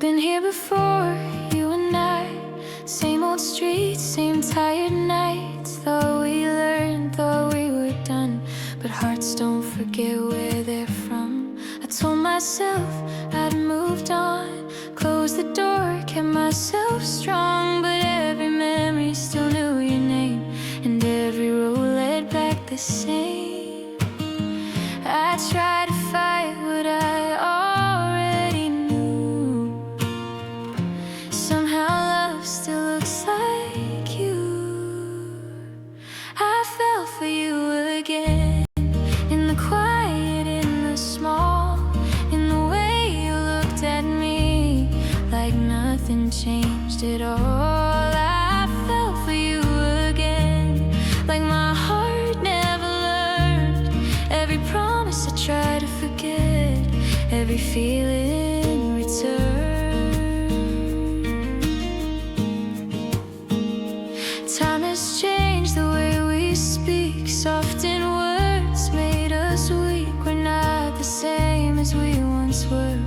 been here before, you and I. Same old streets, same tired nights. Thought we learned, thought we were done, but hearts don't forget where they're from. I told myself I'd moved on, closed the door, kept myself strong, but every memory still knew your name, and every road led back the same. I tried to fight what I already knew. Somehow love still looks like you. I fell for you again, in the quiet, in the small, in the way you looked at me, like nothing changed at all. I fell for you again, like my heart never learned. Every promise I try to forget, every feeling return. Time has changed the way we speak. Softened words made us weak. We're not the same as we once were,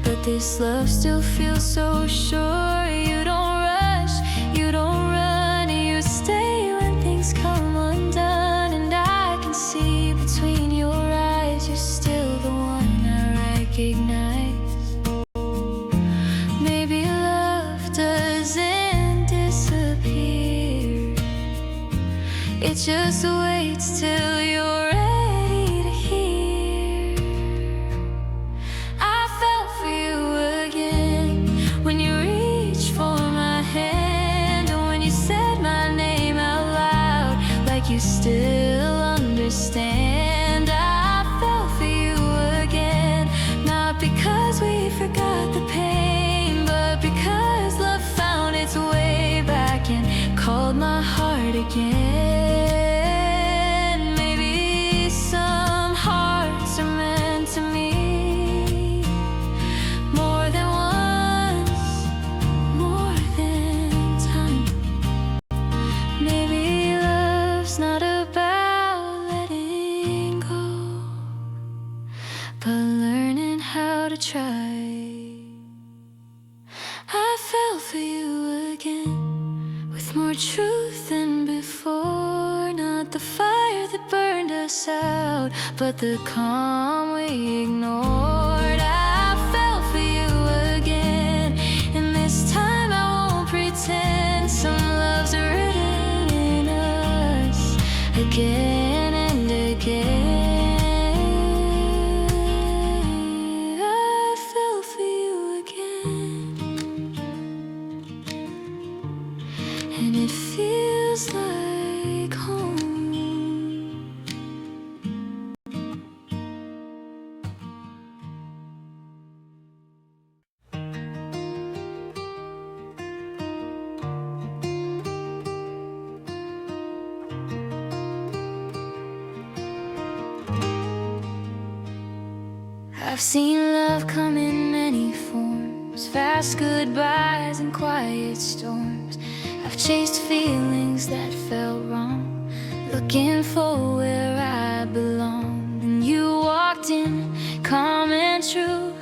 but this love still feels so sure. You don't rush, you don't run, you stay when things come undone. And I can see between your eyes, you're still the one I recognize. Maybe love doesn't disappear, it just waits till you're ready to hear. I fell for you again, when you reached for my hand, and when you said my name out loud, like you still understand. I fell for you again, not because we forgot the pain, but because love found its way back and called my heart again. Maybe some hearts are meant to meet more than once, more than time. Maybe love's not about letting go, but learning how to try. I fell for you again, with more truth than before. Not the fire that burned us out, but the calm we ignored. I fell for you again, and this time I won't pretend. Some love's written in us again and again. I fell for you again, and it feels like home. I've seen love come in many forms, fast goodbyes and quiet storms. I've chased feelings that felt wrong, looking for where I belonged. And you walked in, calm and true.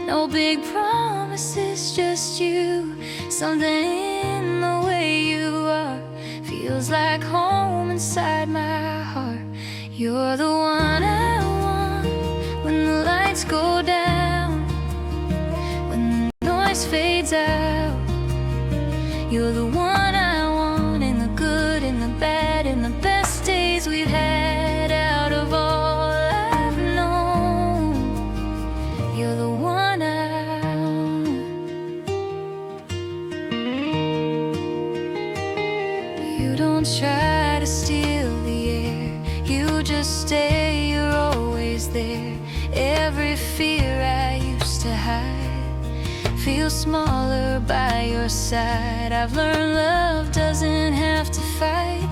No big promises, just you. Something in the way you are feels like home inside my heart. You're the one I want when the lights go down, when the noise fades out. You're the one I want, in the good, in the bad, in the best days we've had. Out of all I've known, you're the one I want. You don't try to steal the air, you just stay, you're always there. Every fear I used to hide feels smaller by your side. I've learned love doesn't have to fight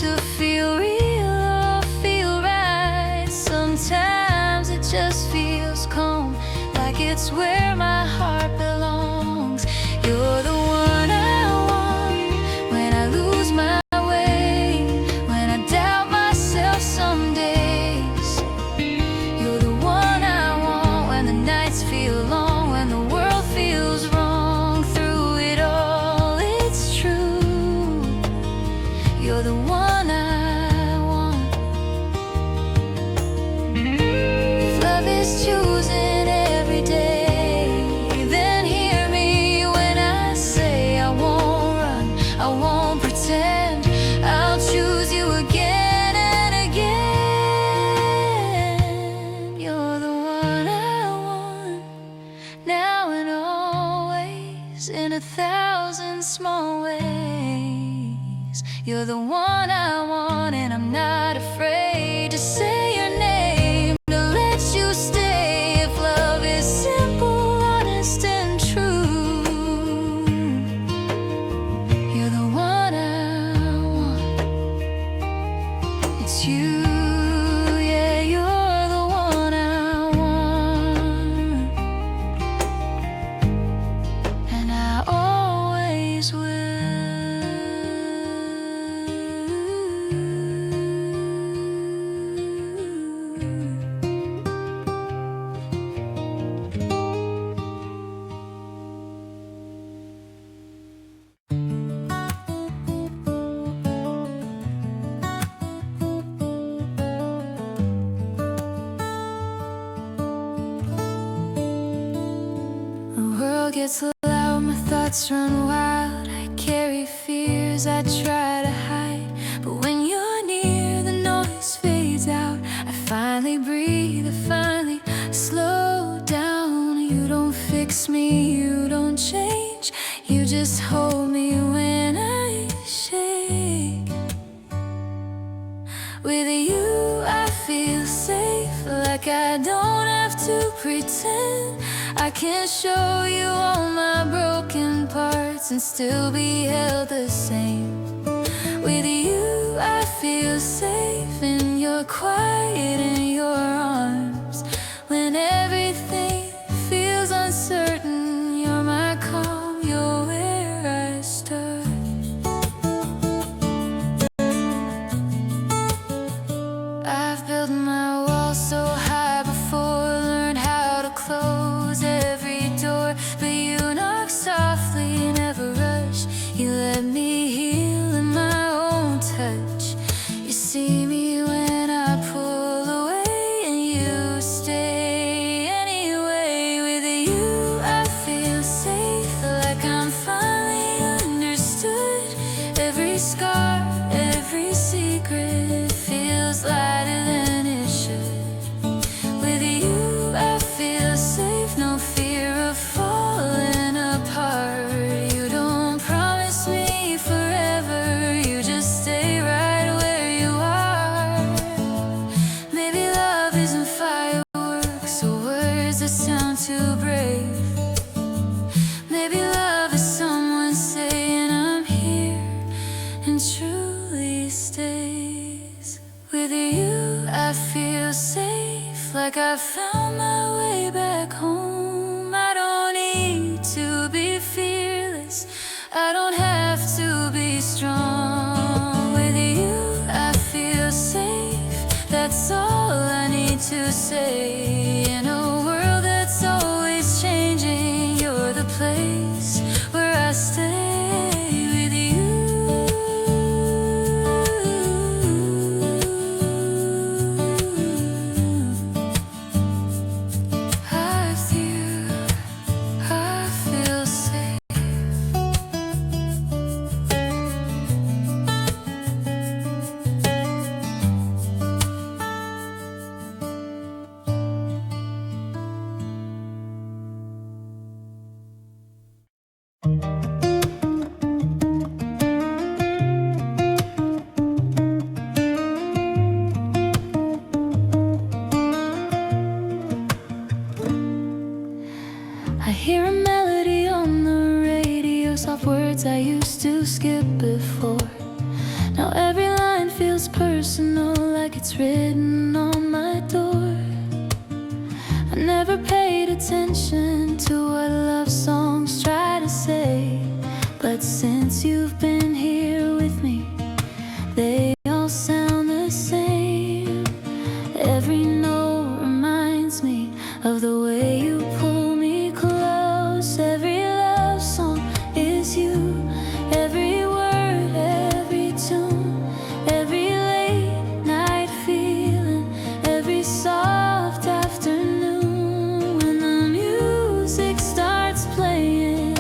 to feel real or feel right. Sometimes it just feels calm, like it's where my heart belongs. You're the one I want when I lose my way, when I doubt myself some days. You're the one I want when the nights feel long, when the world feels wrong. You're the one I want, and I'm not afraid to say your name, to let you stay. If love is simple, honest, and true, you're the one I want. It's you, yeah, you're the one I want, and I always will. The world gets loud, my thoughts run wild. I carry fears I try to hide, but when you're near, the noise fades out. I finally breathe, I finally slow down. You don't fix me, you don't change, you just hold me when I shake. With you I feel safe, like I don't have to pretend. I can show you all my broken parts and still be held the same. With you I feel safe, and you're quiet in your arms. When everything feels uncertain, you're my calm, you're where I start. I've built my walls so high before, learned how to close every door, but you knock softly, never rush. You let me heal in my own touch. You see me when I pull away, and you stay anyway. With you I feel safe, like I'm finally understood. Every scar, every secret feels lighter than it should. With you I feel safe, no fear of falling apart. You don't promise me forever, you just stay right where you are. Maybe love isn't fireworks or words that sound too brave. Maybe love is someone saying I'm here and truly stays. With you I feel safe, like I found my way back home. I don't need to be fearless, I don't have to be strong. With you I feel safe, that's all I need to say. In a world that's always changing, you're the place where I stay. With you I feel safe. I hear a melody on the radio, soft words I used to skip before. Now every line feels personal, like it's written on my door. I never paid attention to what love songs try to say, but since you've been here with me, they all sound the same. Every note reminds me of the way you pull me close. Every love song is you, every word, every tune, every late night feeling, every soft afternoon. When the music starts playing,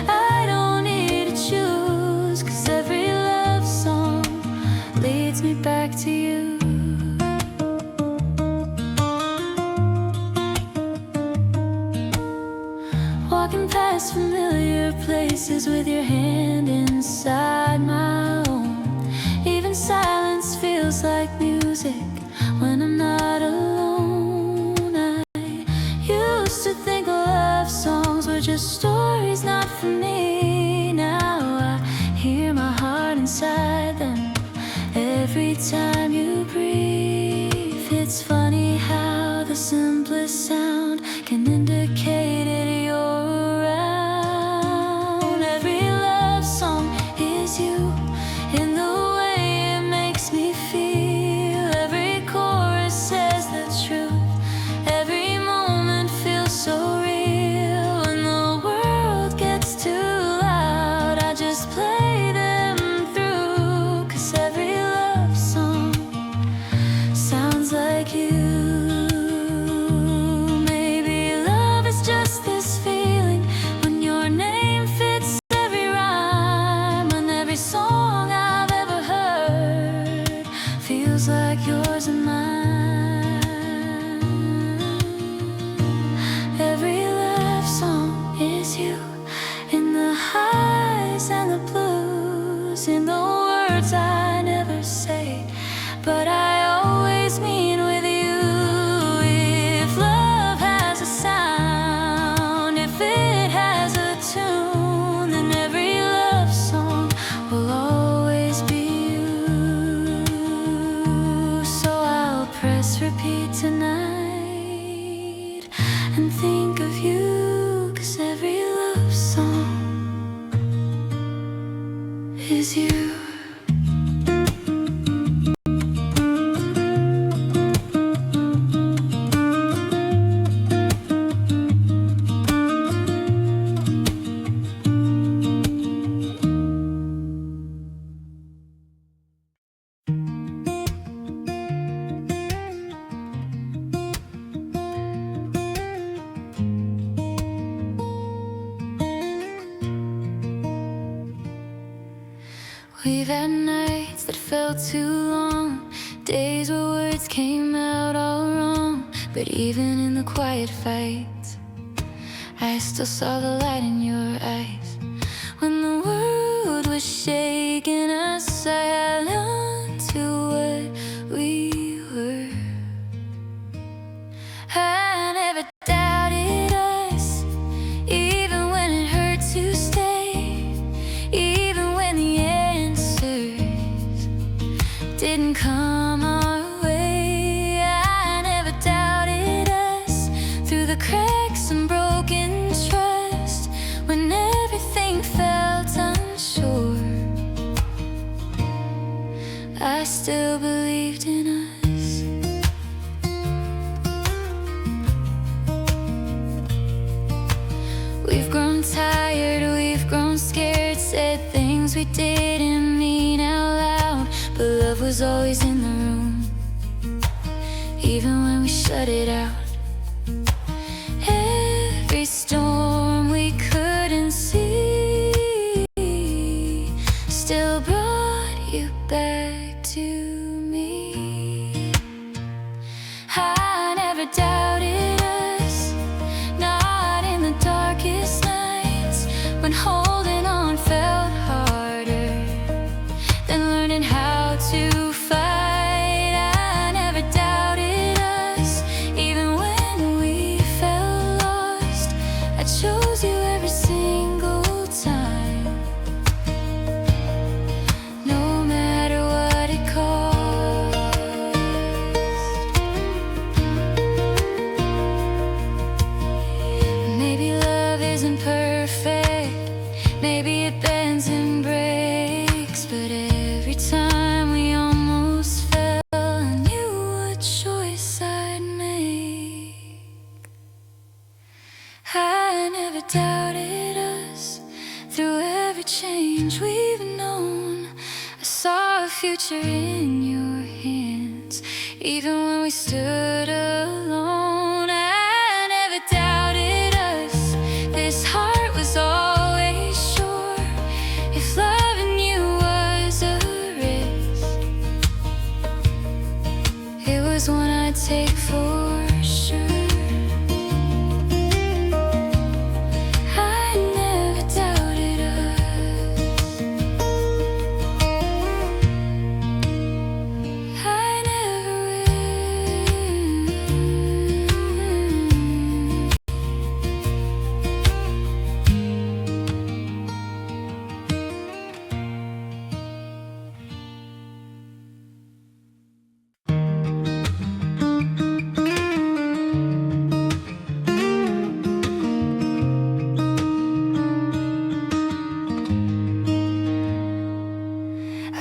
I don't need to choose, 'cause every love song leads me back to you. Walking past familiar places with your hand inside my own. is you, in the way it makes me feel. Every chorus says the truth, every moment feels so real. When the world gets too loud, I just play them through, 'cause every love song sounds like you. Like yours and mine. Every love song is you, in the highs and the blues, in the words I never say, but I always mean with you. If love has a sound, if it has a tune, then every love song will always be repeat tonight and think of you, 'cause every love song is you. We've had nights that felt too long, days where words came out all wrong. But even in the quiet fights, I still saw the light in your eyes. When the world was shaking us, I held on to what we were. I never doubted us, even when it hurt to stay, even when the didn't come our way. I never doubted us, through the cracks and broken trust, when everything felt unsure. I still believed in us. We've grown tired, we've grown scared, said things we didn't mean out loud, but love was always in the room, even when we shut it out. Every storm we couldn't see still brought you back to me. I never doubted us, not in the darkest nights, when holding on felt harder than learning how to fight. I never doubted us, even when we felt lost. I chose you every single time, no matter what it cost. Maybe love isn't perfect, maybe it bends and breaks, but every time we almost fell, I knew what choice I'd make. I never doubted us, through every change we've known. I saw a future in your hands, even when we stood alone. I never doubted us, this heart was always sure. If loving you was a risk, it was one I'd take for sure. I never doubted us, I never will.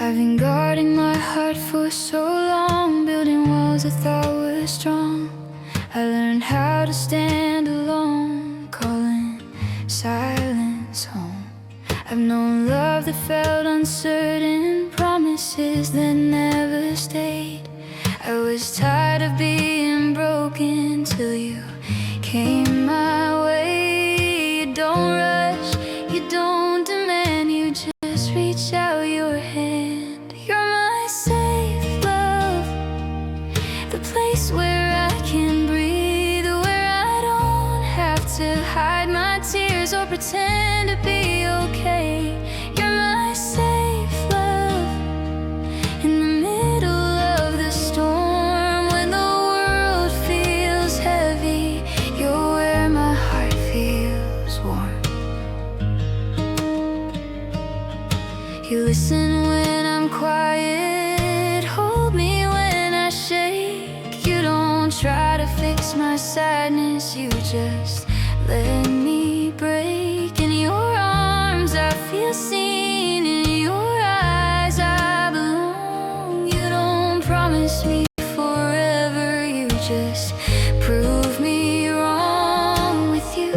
I've been guarding my heart for so long, building walls I thought were strong. I learned how to stand alone, calling silence home. I've known love that felt uncertain, promises that never stayed. I was tired of being broken till you came my way. You don't rush, you don't demand, you just reach out your hand. You're my safe love, the place where I can breathe, where I don't have to hide my tears or pretend to be okay. You're my safe love, in the middle of the storm, when the world feels heavy, you're where my heart feels warm. You listen when I'm quiet, hold me when I shake. You don't try to fix my sadness, you just let me break. In your arms I feel seen, in your eyes I belong. You don't promise me forever, you just prove me wrong. With you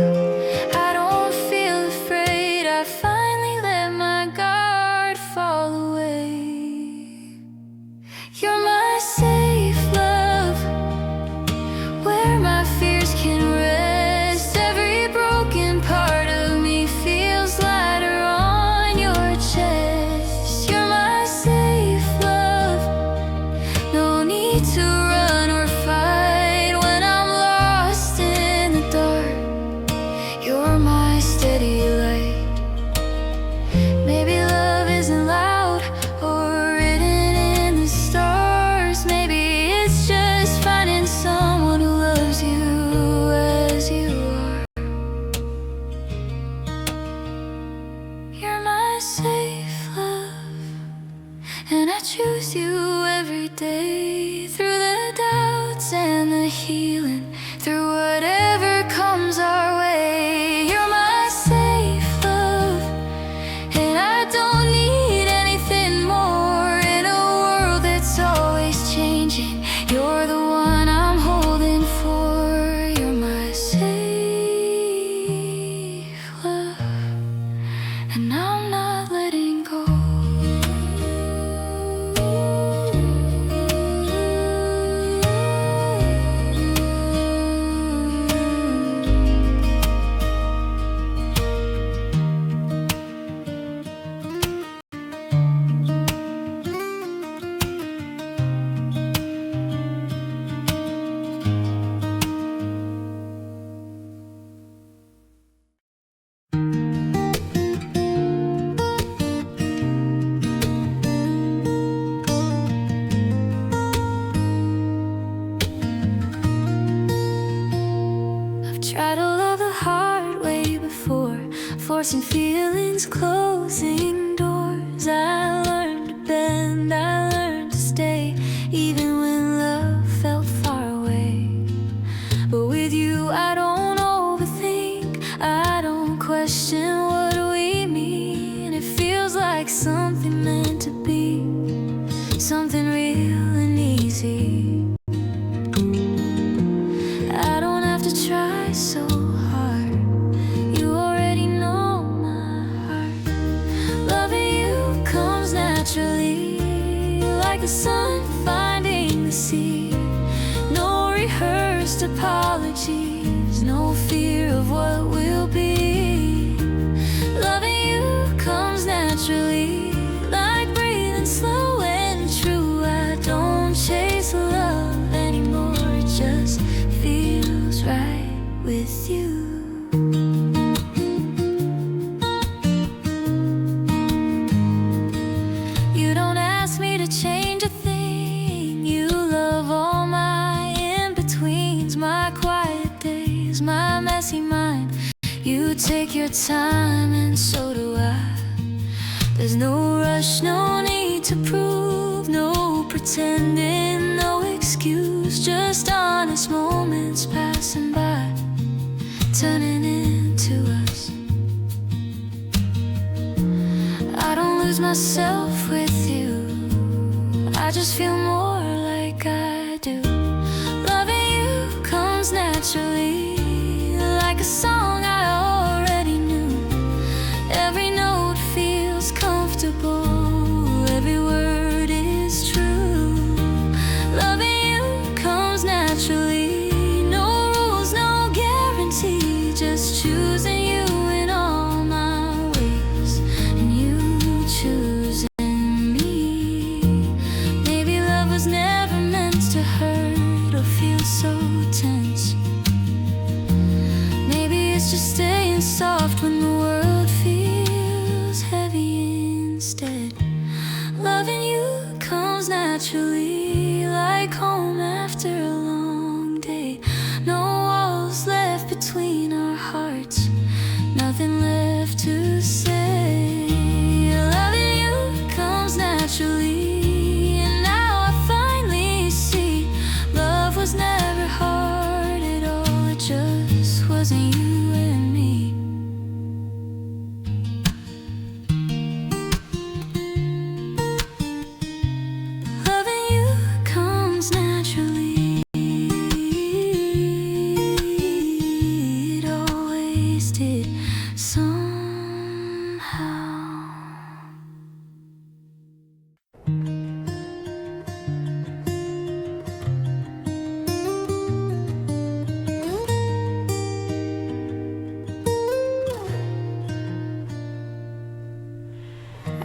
I don't feel afraid, I finally let my guard fall away. You're my safe love, where my fears can rest. Every broken part of me feels lighter on your chest. You're my safe love, no need to run or fight when I'm lost in the dark. You're my steady light. Maybe love isn't loud or written in the stars. Maybe it's just finding someone who loves you as you are. You're my safe love, and I choose you every day. Through the doubts and the healing, through whatever comes our way. You're my safe love, and I don't need anything more. In a world that's always changing, you're the one I'm holding for. You're my safe love, and I'm not letting go. I've tried to love the hard way before, forcing feelings, closing doors. I learned to bend, I learned to stay, even when love felt far away. But with you I don't overthink, I don't question what we mean. It feels like something meant to be, something real and easy. I don't have to try so hard, you already know my heart. Loving you comes naturally, like the sun finding the sea. No rehearsed apologies, no fear of what will be. Loving you comes naturally, like breathing slow and true. I don't chase love anymore, it just feels right with you. You don't ask me to change a thing, you love all my in-betweens, my quiet days, my messy mind. You take your time and so do I. There's no rush, no need to prove, no pretending, no excuse, just honest moments passing by, turning into us. I don't lose myself with you. just feel more like I do. Loving you comes naturally, like a song I already knew. Every note feels comfortable, every word is true. Loving you comes naturally, no rules, no guarantee, just choosing you in all my ways, and you choosing me. Maybe love was never meant to hurt or feel so tense. Maybe it's just staying soft when the world feels heavy instead. Loving you comes naturally, like home after a long day. No walls left between our hearts, nothing left to say. Loving you comes naturally, and now I finally see love was never hard at all. It just wasn't you and me. Loving you comes naturally, it always did somehow.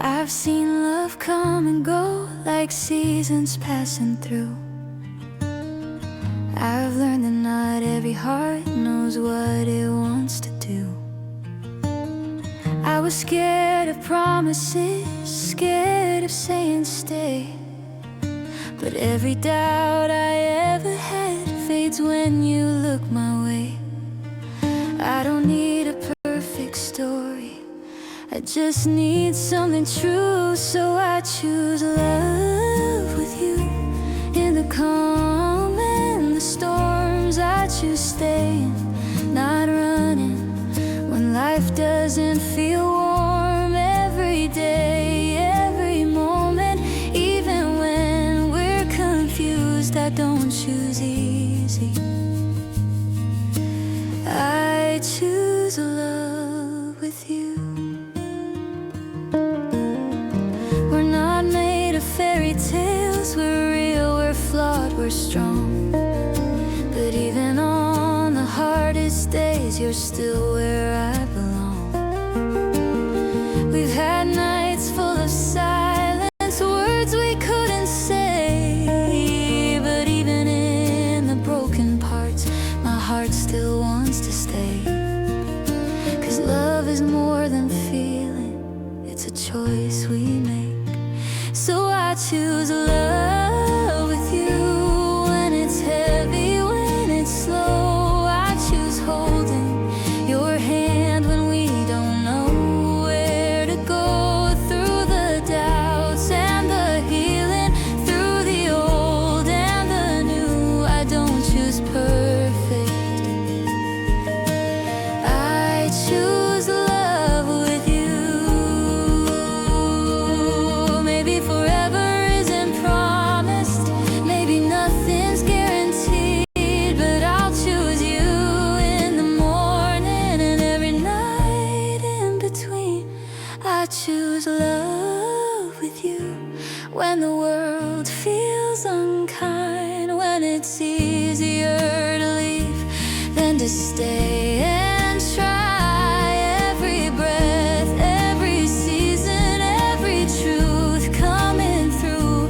I've seen love come and go like seasons passing through. I've learned that not every heart knows what it wants to do. I was scared of promises, scared of saying stay, but every doubt I ever had fades when you look my way. I don't need a perfect story, I just need something true, so I choose love with you. In the calm and the storms, I choose staying, not running. When life doesn't feel warm, every day, every moment, even when we're confused, I don't choose easy. I choose love with you. Fairy tales, we're real, we're flawed, we're strong. But even on the hardest days, you're still where I belong. We've had nights full of silence, words we couldn't say. But even in the broken parts, my heart still wants to stay. 'Cause love is more than feeling, it's a choice we make. So I choose love with you. When it's heavy, when it's slow, I choose holding your hand when we don't know where to go. Through the doubts and the healing, through the old and the new, I don't choose perfect, I choose love with you. Forever isn't promised, maybe nothing's guaranteed, but I'll choose you in the morning and every night in between. I choose love with you. When the world feels unkind, when it's easier to leave than to stay and try. Every breath, every season, every truth coming through,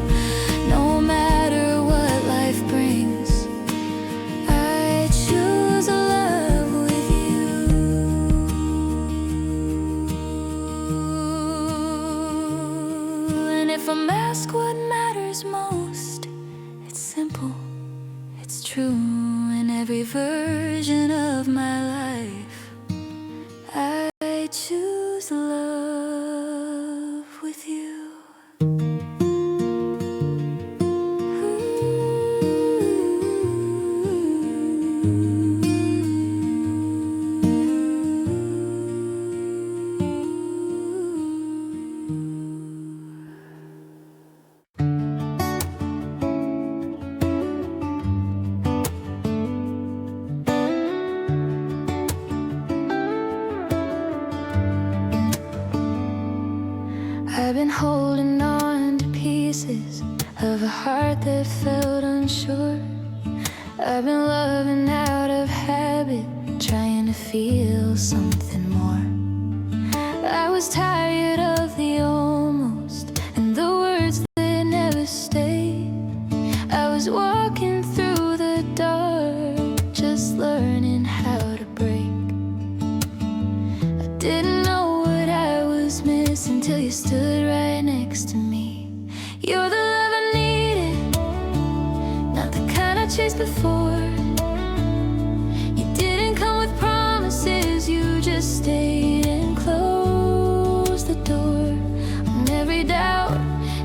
no matter what life brings, I choose love with you. And if I'm asked what matters most, it's simple, it's true. In every version of my life, I choose love with you. heart that felt unsure. I've been loving out of habit, trying to feel something more. I was tired of the almost and the words that never stayed. I was walking through the dark, just learning how to break. I didn't know what I was missing till you stood right next to me. You're the love I needed, not the kind I chased before. You didn't come with promises, you just stayed and closed the door on every doubt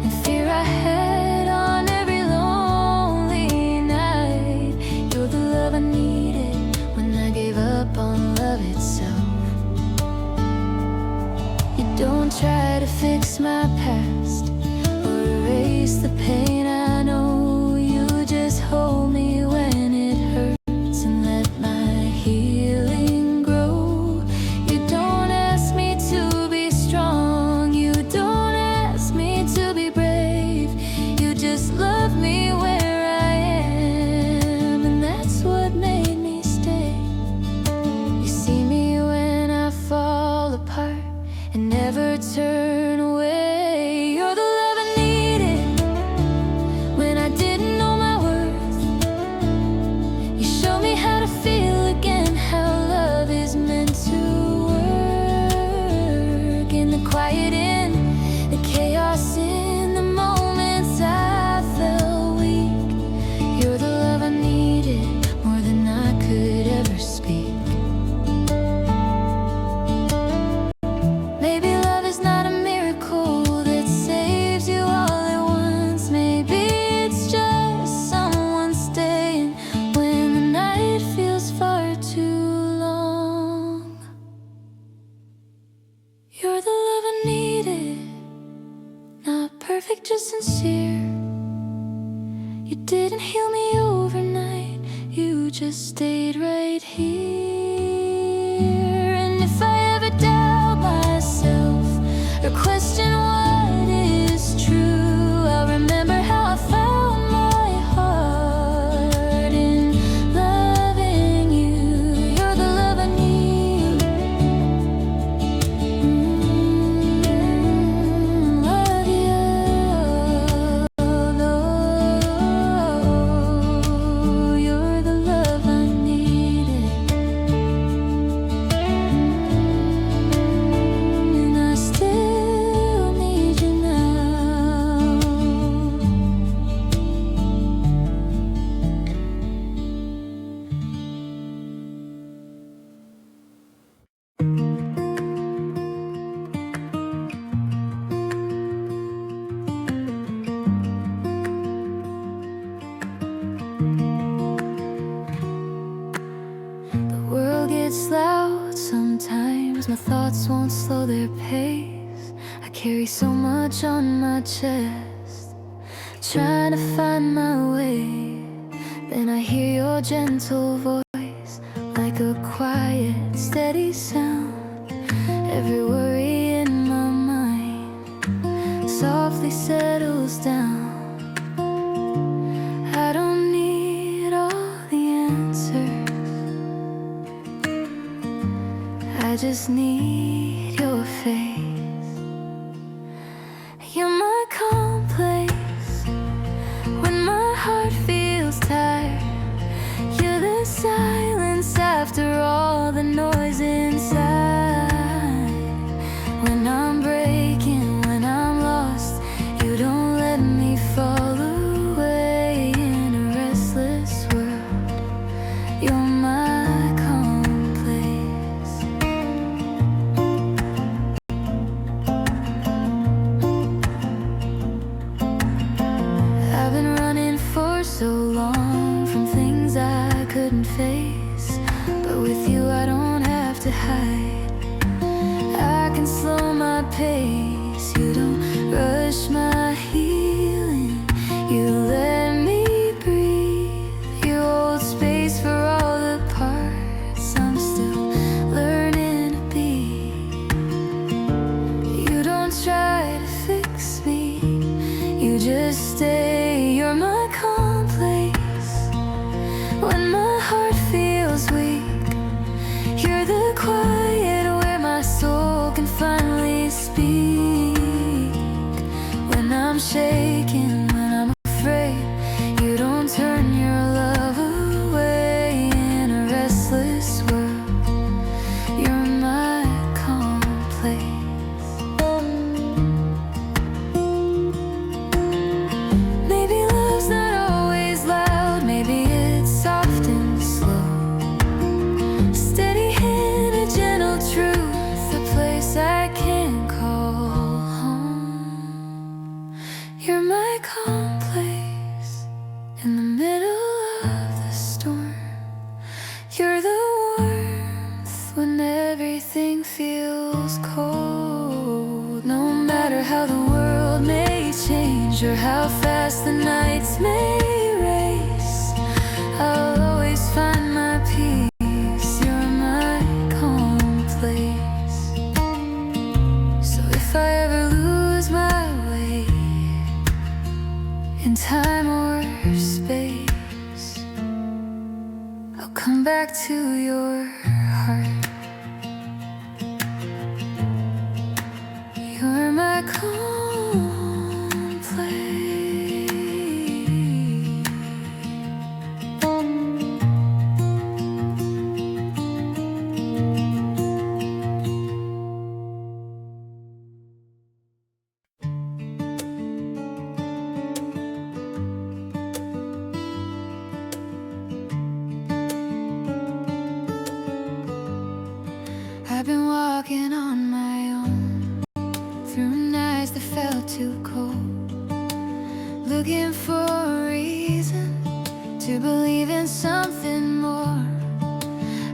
and fear I had, on every lonely night. You're the love I needed when I gave up on love itself. You don't try to fix my past or erase the pain I know. You just hold me when it hurts and let my healing grow. You don't ask me to be strong, you don't ask me to be brave. You just love me where I am, and that's what made me stay. You see me when I fall apart and never turn away. You're the love I needed when I didn't know my worth. You show me how to feel again, how love is meant to work. In the quiet, in the chaos, in the moments I felt weak. You're the love I needed more than I could ever speak. Maybe love is not a miracle that saves you all at once. Maybe it's just someone staying when the night feels far too long. You're the love I needed, not perfect, just sincere. You didn't heal me overnight, you just stayed right here. And if I ever doubt myself or question what is true, I'll remember how I found my heart in loving you. You're the love I need. Love you. No, you're the love I needed. And I still need you now. The world gets loud sometimes, my thoughts won't slow their pace. I carry so much on my chest, trying to find my way. Then I hear your gentle voice, like a quiet, steady sound. Every worry in my mind softly settles down. I don't need all the answers, I just need your face. You're my calm place when my heart feels tired. You're the silence after all the noise inside. When I'm breaking, when I'm lost, you don't let me fall away in a restless world. You're my calm place. I've been running for so long from things I couldn't face, but with you I don't have to hide. I can slow my pace, you don't rush my healing. You let me breathe, you hold space for all the parts I'm still learning to be. You don't try to fix me, you just stay. You're my You're my calm place in the middle of the storm. You're the warmth when everything feels cold. No matter how the world may change or how fast the nights may race, I'll always find my peace. You're my calm place. So if I ever lose my way in time or space, I'll come back to your heart. You're my calm place. I've been walking on my own through nights that felt too cold, looking for a reason to believe in something more.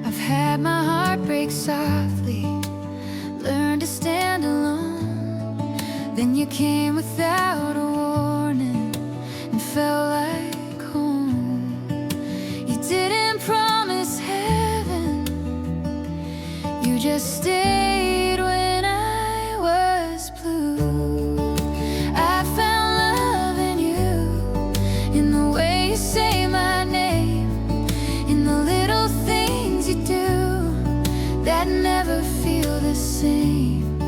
I've had my heart break softly, learned to stand alone. Then you came without a warning and felt like home. You didn't promise heaven, you just stayed when I was blue. I found love in you, in the way you say my name, in the little things you do that never feel the same.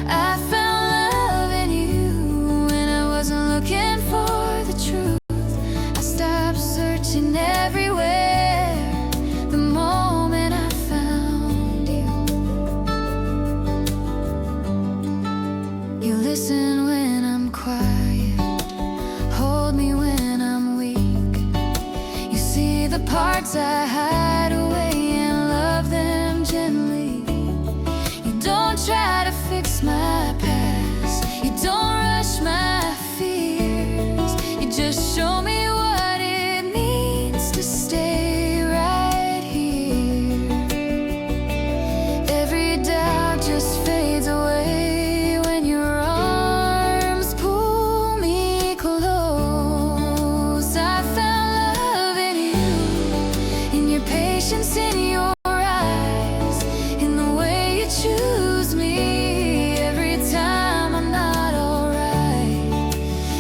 I found love in you when I wasn't looking for the truth. I stopped searching everywhere the moment I found you. You listen when I'm quiet, hold me when I'm weak. You see the parts I hide away and love them gently. You don't try to fix my past, you don't rush my fears. You just show me what it means to stay right here. Every doubt just fades away when your arms pull me close. I found love in you, in your patience, in your eyes, in the way you choose me every time I'm not alright.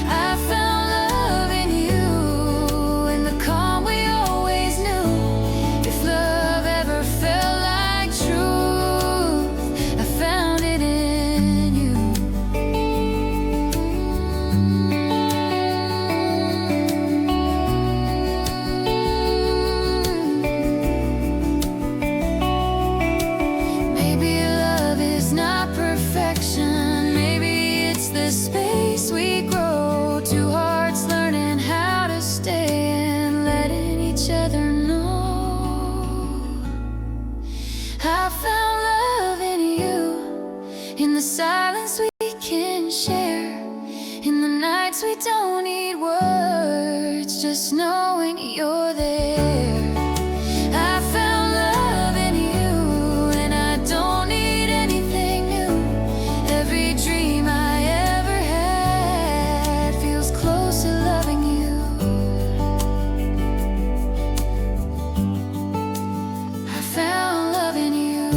I found love in you, in the calm we always knew. If love ever felt like truth, I found it in you. Maybe love is not perfection, maybe it's the space we grow. Two hearts learning how to stay and letting each other know. I found love in you, in the silence we can share, in the nights we don't need words, just knowing you're there. I found love in you, and I don't need anything new. Every dream I ever had feels close to loving you. I found love in you,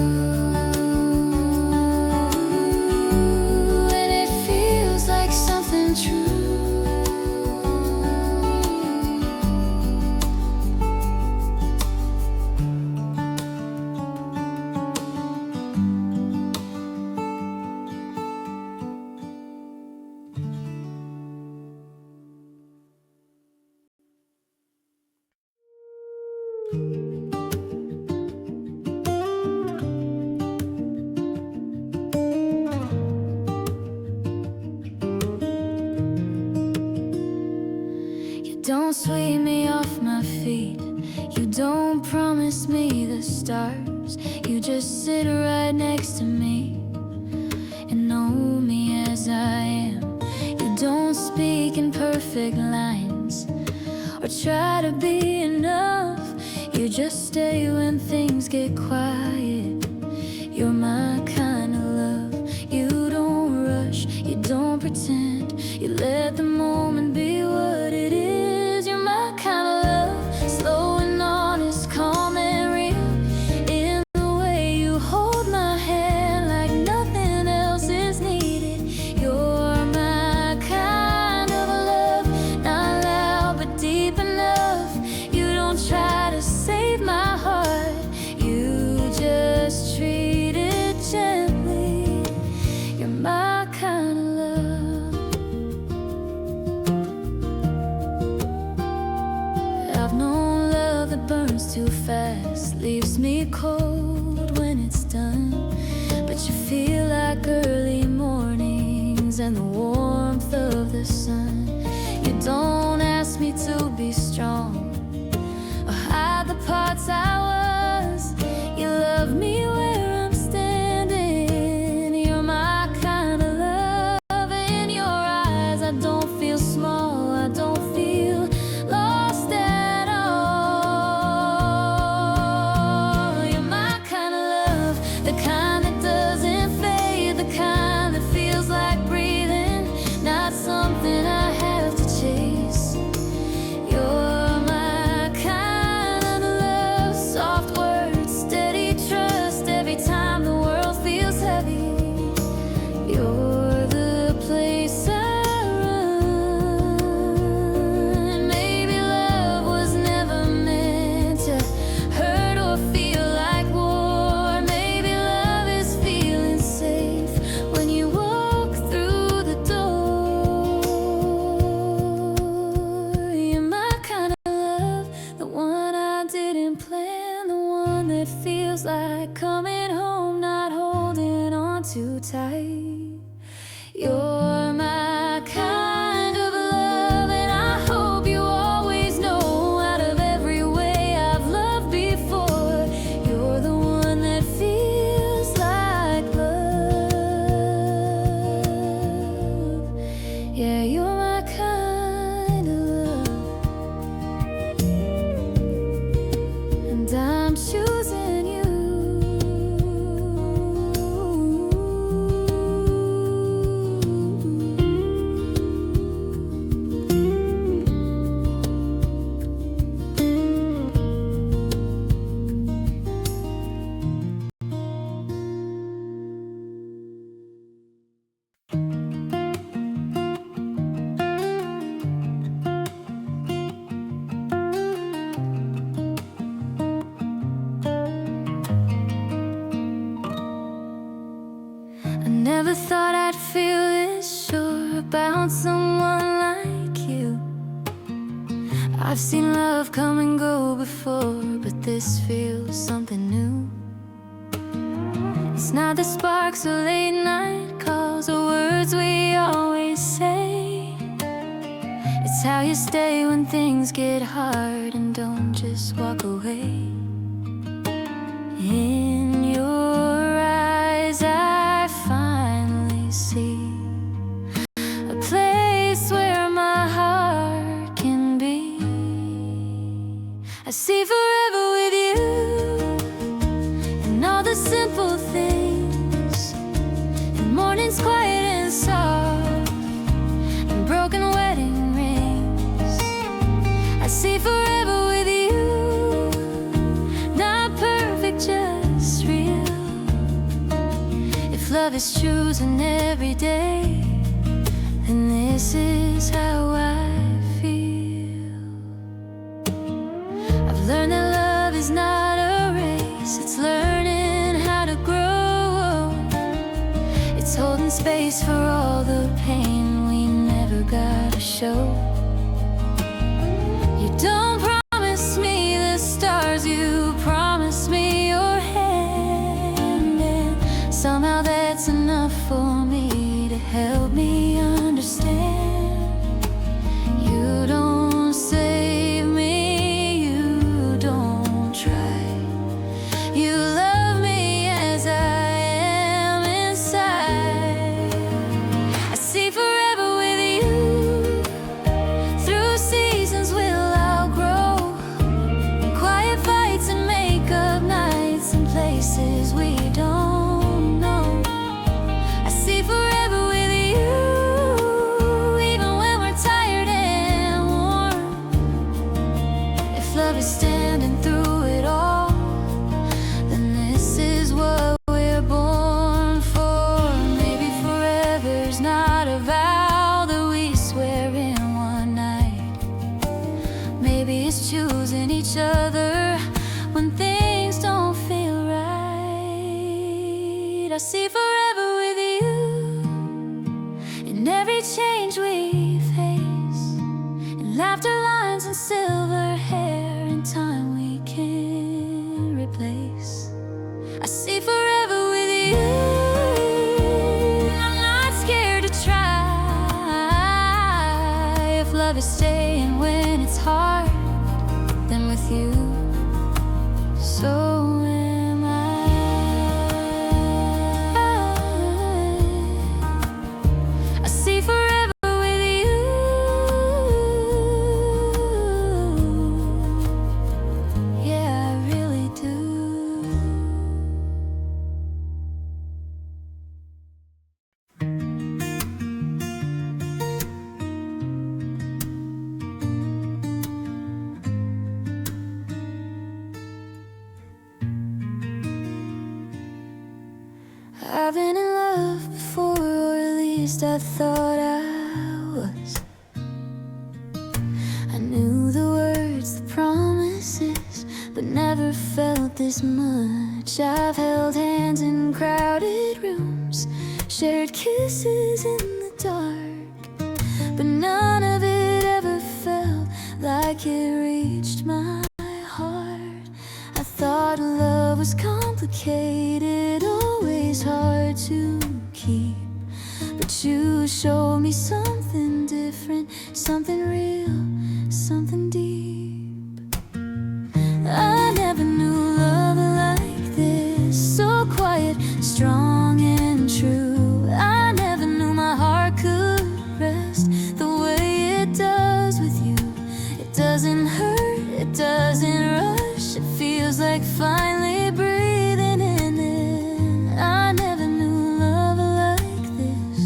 and it feels like something true. You don't sweep me off my feet, you don't promise me the stars. You just sit right next to me and know me as I am. You don't speak perfect lines or try to be enough. You just stay when things get quiet. You're my kind of love. You don't rush, you don't pretend. You let the moment be what it is. You're my kind of love, slow and honest, calm and real. In the way you hold my hand like nothing else is needed. You're my kind of love, not loud but deep enough. You don't try to save my heart, you just treat it gently. You're my kind of love. I've known love that burns too fast, leaves me cold when it's done. But you feel like early mornings and the warmth of the sun. You don't ask me to be strong or hide the parts I was. You love me where I'm standing. You're my kind of love. In your eyes I don't feel small, I don't feel lost at all. You're my kind of love, the kind that doesn't fade, the kind that feels like breathing, not something I have to chase. You're my kind of love, soft words, steady trust, every time the world feels heavy. You're the place I run. Maybe love was never meant to hurt or feel like war. Maybe love is feeling safe when you walk through the door. You're my kind of love, the one I didn't plan, the one that feels like coming home, not holding on too tight. You're my kind of love, and I hope you always know, out of every way I've loved before, you're the one that feels like love. Yeah, you're my kind of love, and I'm choosing you. I never thought I'd feel this sure about someone like you. I've seen love come and go before, but this feels something new. It's not the sparks or late night calls or words we always say. It's how you stay when things get hard and don't just walk away. In your eyes I finally see a place where my heart can be. I see forever with you, and all the simple things, and mornings quiet and soft, and broken wedding rings. I see forever with you, not perfect, just real. If love is chosen every day, then this is how I feel. I've learned that love is not a race, it's learning how to grow. It's holding space for all the pain we never got to show. You don't promise me the stars, you promise me your hand, and somehow that's enough for me to help me understand. You don't save me, you don't try. You love me as I am inside. I see forever with you, see forever with you in every change we face, in laughter lines and silver hair, in time we can't replace. I see forever with you. I'm not scared to try. If love is staying when it's hard, then with you, so am I. I see forever with you. Yeah, I really do. I've been in love before, or at least I thought I was. I knew the words, the promises, but never felt this much. I've held hands in crowded rooms, shared kisses in the dark, but none of it ever felt like it reached my heart. I thought love was complicated, always hard to keep, but you showed me something different, something real, something deep. I never knew love like this, so quiet, strong and true. I never knew my heart could rest the way it does with you. It doesn't hurt, it doesn't rush, it feels like finally breathing in it. I never knew love like this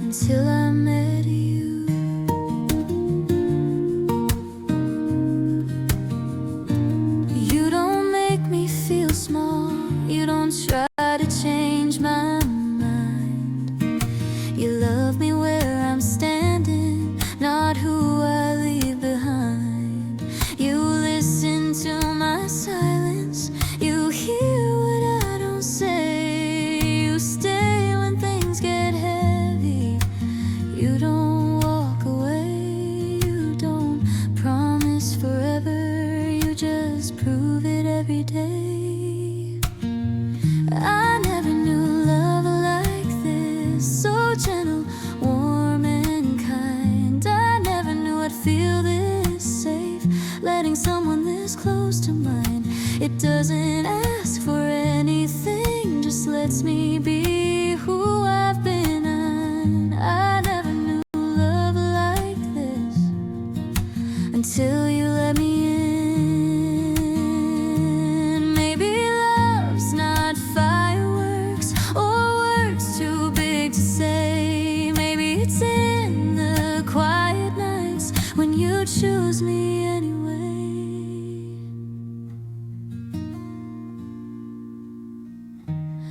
until I met you. You don't make me feel small, you don't try to change my mind. You love me where I'm standing, not who I leave behind. You listen to my silence, you hear what I don't say. You stay when things get heavy, you don't walk away. You don't promise forever, you just prove it every day. I never knew love like this, so gentle, warm and kind. I never knew I'd feel this safe, letting someone this close to mine. It doesn't ask for anything, just lets me be who I've been. I never knew love like this until you let me in. Maybe love's not fireworks or words too big to say. Maybe it's in the quiet nights when you choose me anyway.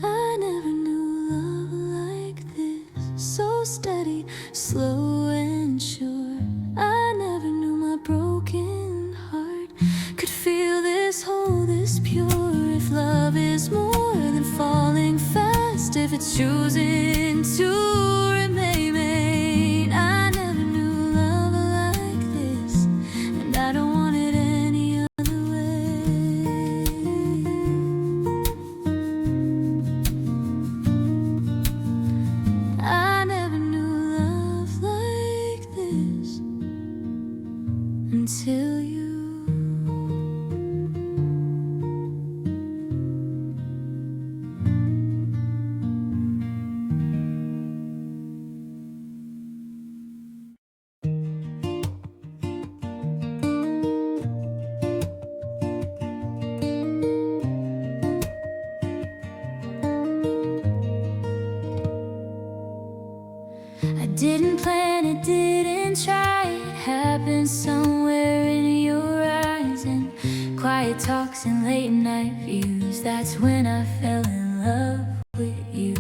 I never knew love like this, so steady, slow and sure. I never knew my broken heart could feel this whole, this pure. If love is more than falling fast, if it's choosing to remain. I never knew love like this, and I don't want it any other way. I never knew love like this until you. I didn't plan it, didn't try. It happened somewhere in your eyes, and quiet talks and late night views. That's when I fell in love with you.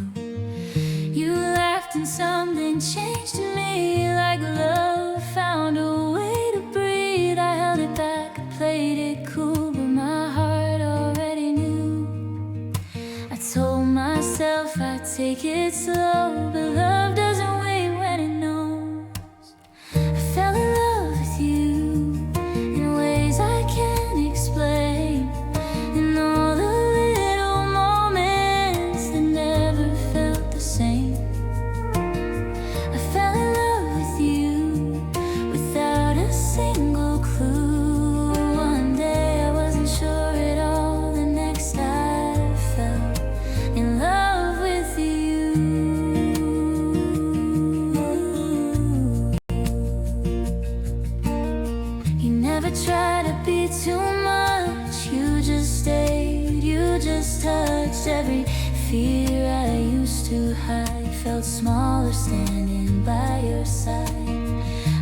You laughed and something changed in me, like love found a way to breathe. I held it back, I played it cool, but my heart already knew. I told myself take it slow, but love doesn't wait when it knows. I fell in love with you in ways I can't explain, in all the little moments that never felt the same. I fell in love with you without a single clue. One day I wasn't sure at all, the next I fell in love with you. You never tried to be too much, you just stayed, you just touched. Every fear I used to hide felt smaller standing by your side.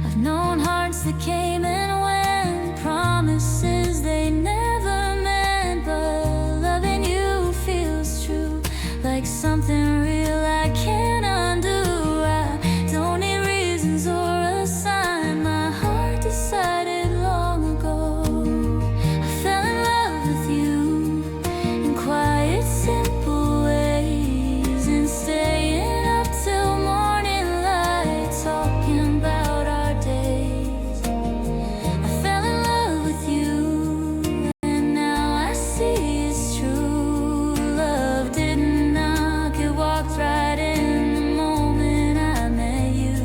I've known hearts that came and went, promises they never meant, but loving you feels true, like something real I can't undo. I don't need reasons or a sign, my heart decided long ago. I fell in love with you in quiet, simple ways, and staying up till morning light, talking about our days. I fell in love with you, and now I see it's true. Love didn't knock, it walked right in the moment I met you.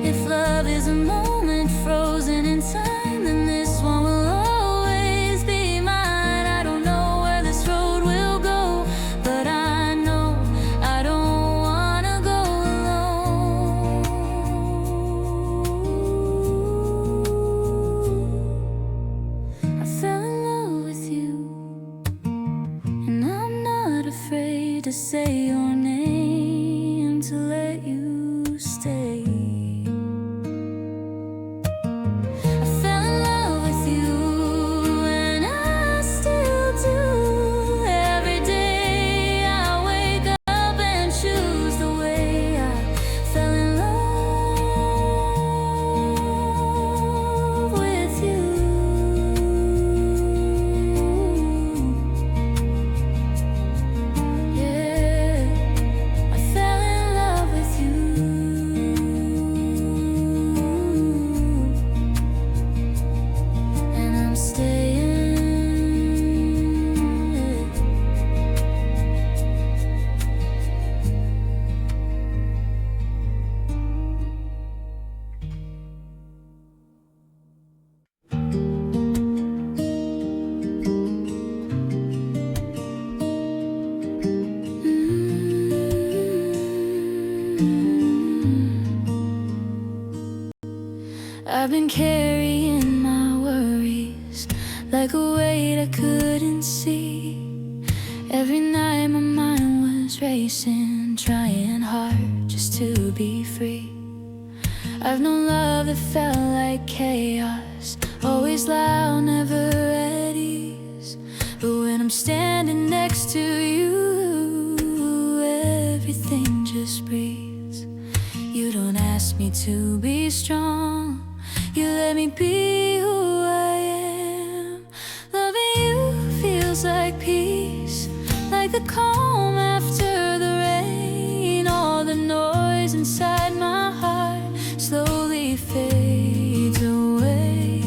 If love is a moment frozen in time, then this one will always be mine. I don't know where this road will go, but I know I don't wanna go alone. I fell in love with you, and I'm not afraid to say your name, to let you stay. I fell in love with you, and I still do. Every day I wake up and choose the way I fell in love with you. Yeah, I fell in love with you. And I'm staying. I've been carrying my worries like a weight I couldn't see. Every night my mind was racing, trying hard just to be free. I've known love that felt like chaos, always loud, never at ease. But when I'm standing next to you, everything just breathes. You don't ask me to be strong, you let me be who I am. Loving you feels like peace, like the calm after the rain. All the noise inside my heart slowly fades away.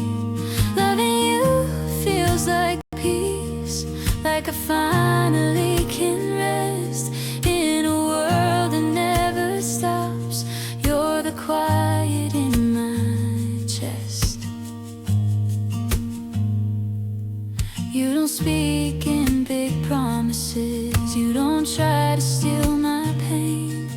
Loving you feels like peace, like I finally can rest in a world that never stops. You're the quiet in my chest. You don't speak in big promises, you don't try to steal my pain.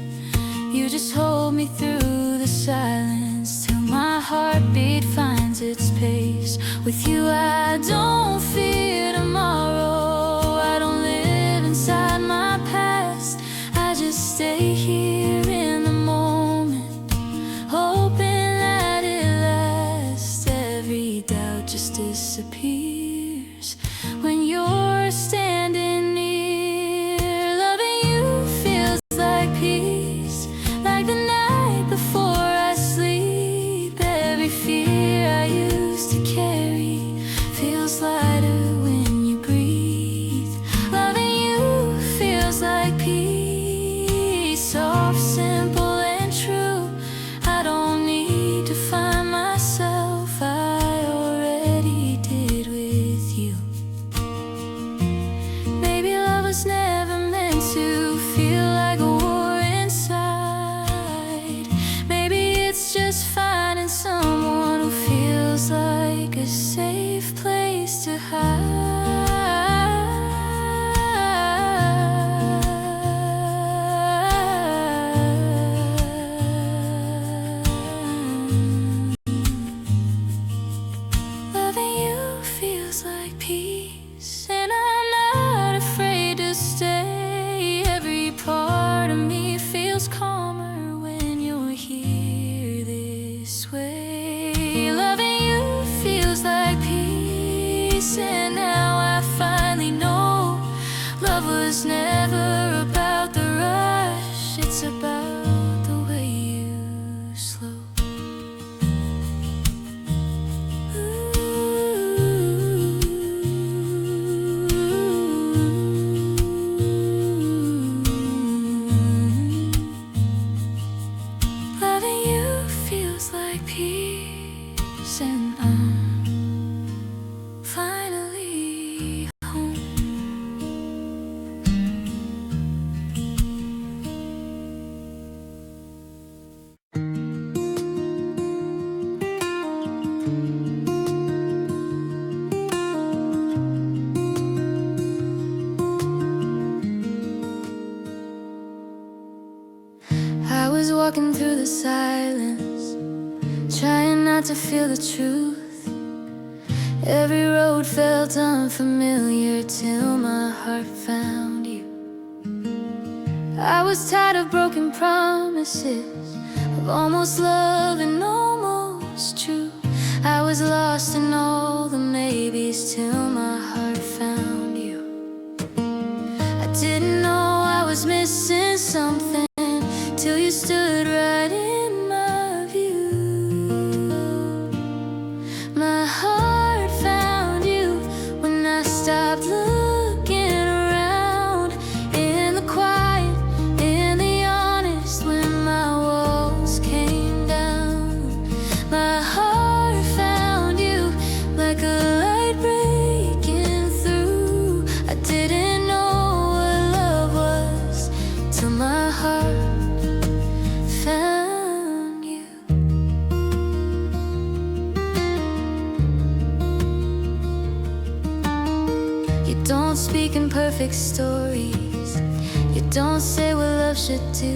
You just hold me through the silence till my heartbeat finds its pace. With you I don't fear tomorrow, I don't live inside my past. I just stay here in the moment, hoping that it lasts. Every doubt just disappears when you're standing near. Loving you feels like peace, like the night before I sleep. Every fear I used to carry feels like Loving you feels like peace, and now I finally know love was never about the rush. It's about the way you slow. Loving you feels like peace, and I'm finally home. I was walking through the silence, trying not to feel the truth. Every road felt unfamiliar till my heart found you. I was tired of broken promises, of almost love and almost true. I was lost in all the maybes till my heart found you. I didn't know I was missing something till you stood right in my view. My heart found you when I stopped looking around. In the quiet, in the honest, when my walls came down. My heart found you like a light breaking through. I didn't know what love was till my heart found you. You don't speak in perfect stories, you don't say what love should do.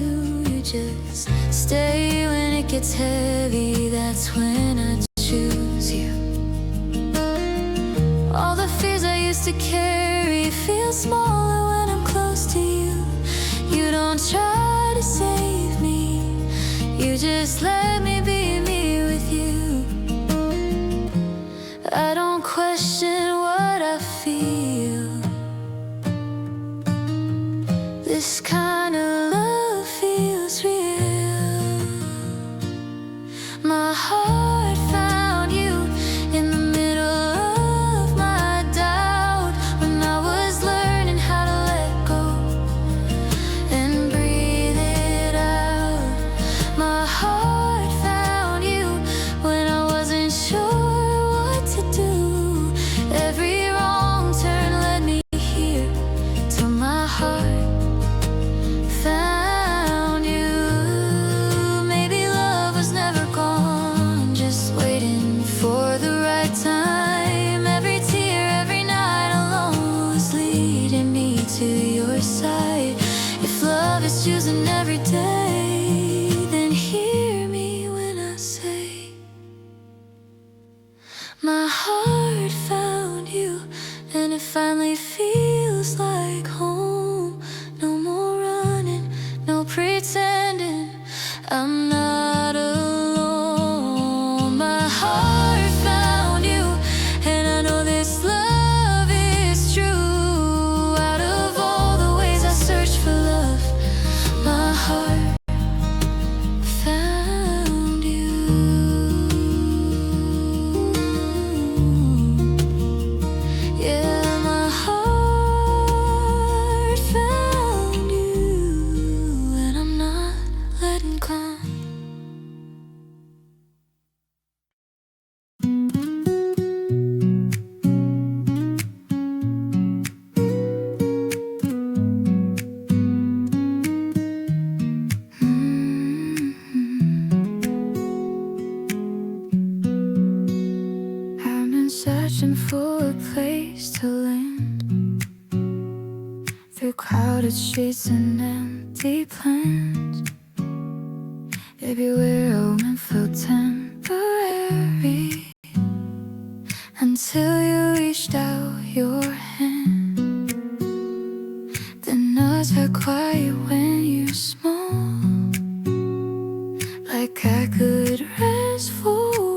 You just stay when it gets heavy, that's when I choose you. All the fears I used to carry feel smaller when I'm close to you. You don't try to save me, you just let me be me with you. I don't question what I feel. This kind of love feels real. My heart found you in the middle of my doubt, when I was learning how to let go and breathe it out. My heart found you when I wasn't sure what to do. Every wrong turn led me here till my heart found you. Maybe love was never gone, just waiting for the right time. Every tear, every night alone was leading me to your side. If love is choosing every day, then hear me when I say my heart found you, and it finally feels like home. No more running, no pretending I'm not alone. My heart found you, and I know this love is true. Out of all the ways I searched for love, my heart found you. Yeah, my heart found you, and I'm not letting go. I've been searching for a place to land, through crowded streets and empty plans. Maybe we're all meant for temporary, until you reached out your hand. The notes are quiet when you're small, like I could rest for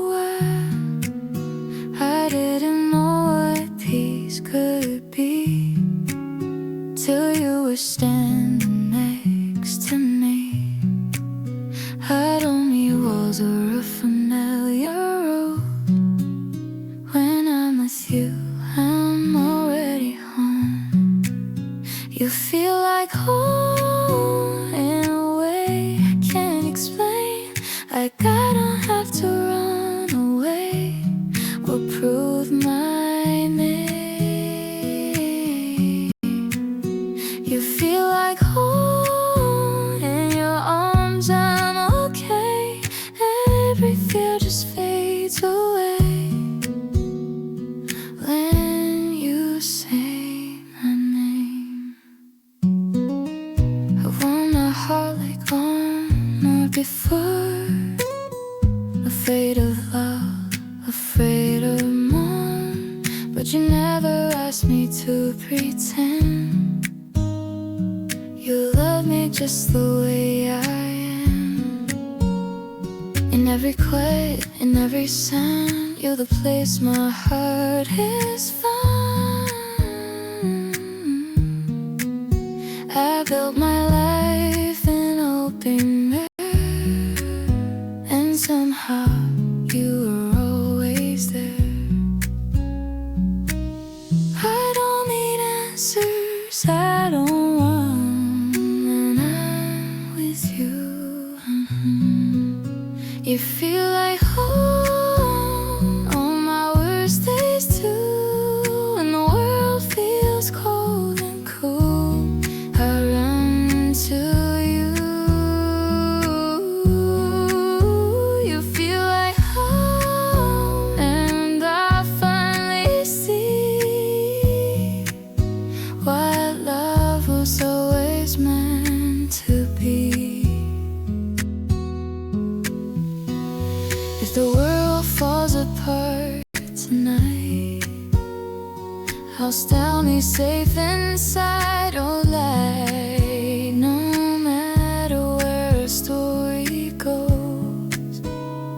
fades away when you say my name. I want my heart like armor before, afraid of love, afraid of mourn. But you never asked me to pretend. You love me just the way I am. In every quiet, in every sound, you're the place my heart is found. I built my life in open air, and somehow you were always there. I don't need answers, I don't want, when I'm with you. You feel like home on my worst days too. When the world feels cold and cruel, I run to you. You feel like home, and I finally see what love was always meant to be. If the world falls apart tonight, I'll still be safe inside your light. No matter where a story goes,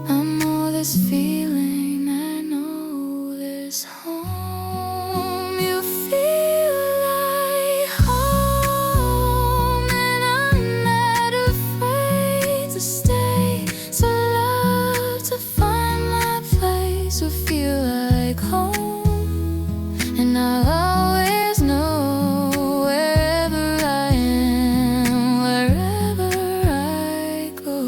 I know this feeling, I know this home. You feel like home, and I'm not afraid to stay. So to find my place, to feel like home, and I'll always know wherever I am, wherever I go.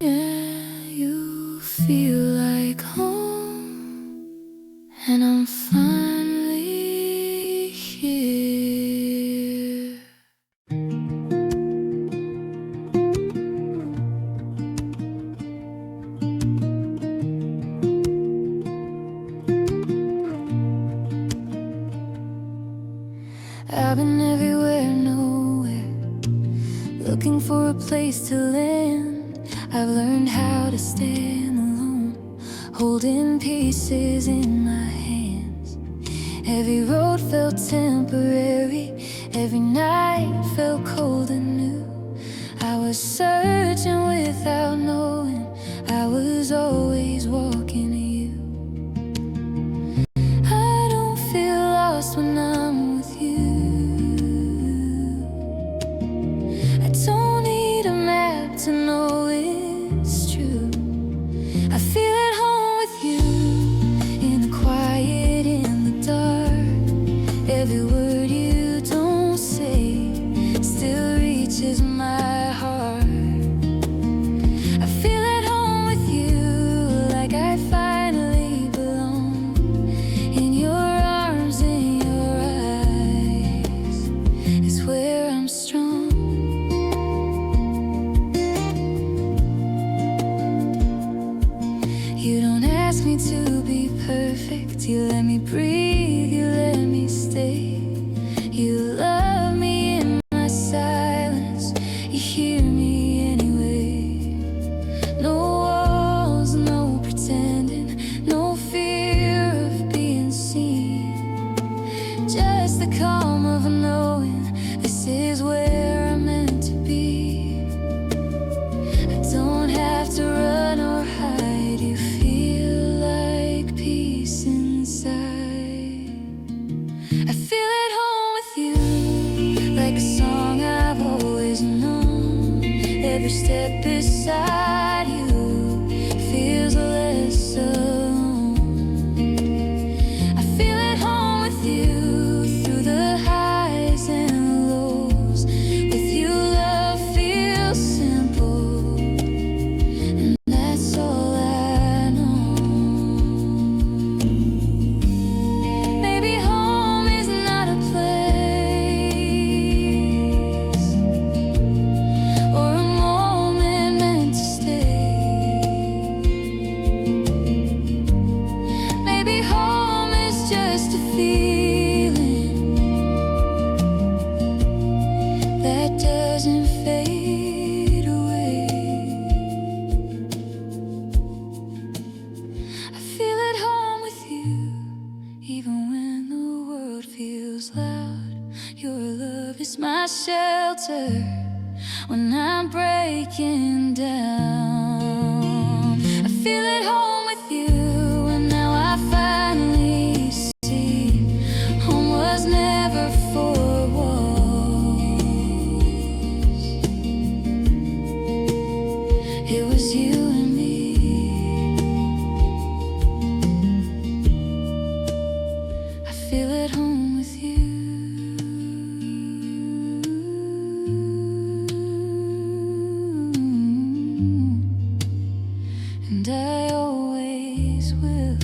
Yeah, you feel like home, and I'm finally here. I've been everywhere, nowhere, looking for a place to land. I've learned how to stand alone, holding pieces in my hands. Every road felt temporary, every night felt cold and new. I was searching without knowing, I was always walking to you. I don't feel lost when I'm with you. I don't need a map to know it's true. I feel at home with you, in the quiet, in the dark. Every word you don't say still reaches my heart. I feel at home with you, like I finally belong. In your arms, in your eyes is where I'm strong. You don't ask me to be perfect, you let me breathe, you let me stay. You love me in my silence, you hear me anyway. No walls, no pretending, no fear of being seen. Just the calm of knowing this is where I'm meant to be. I don't have to run or hide, you feel like peace inside. I feel at home with you, like a song I've always known. Every step beside you feels less alone. I feel at home with you, through the highs and lows. With you, love feels simple, and that's all I know. Maybe home is not a place Your love is my shelter when I'm breaking down. I feel at home with you, and now I finally see home was never four walls. It was you and me. I feel at home with you. And I always will.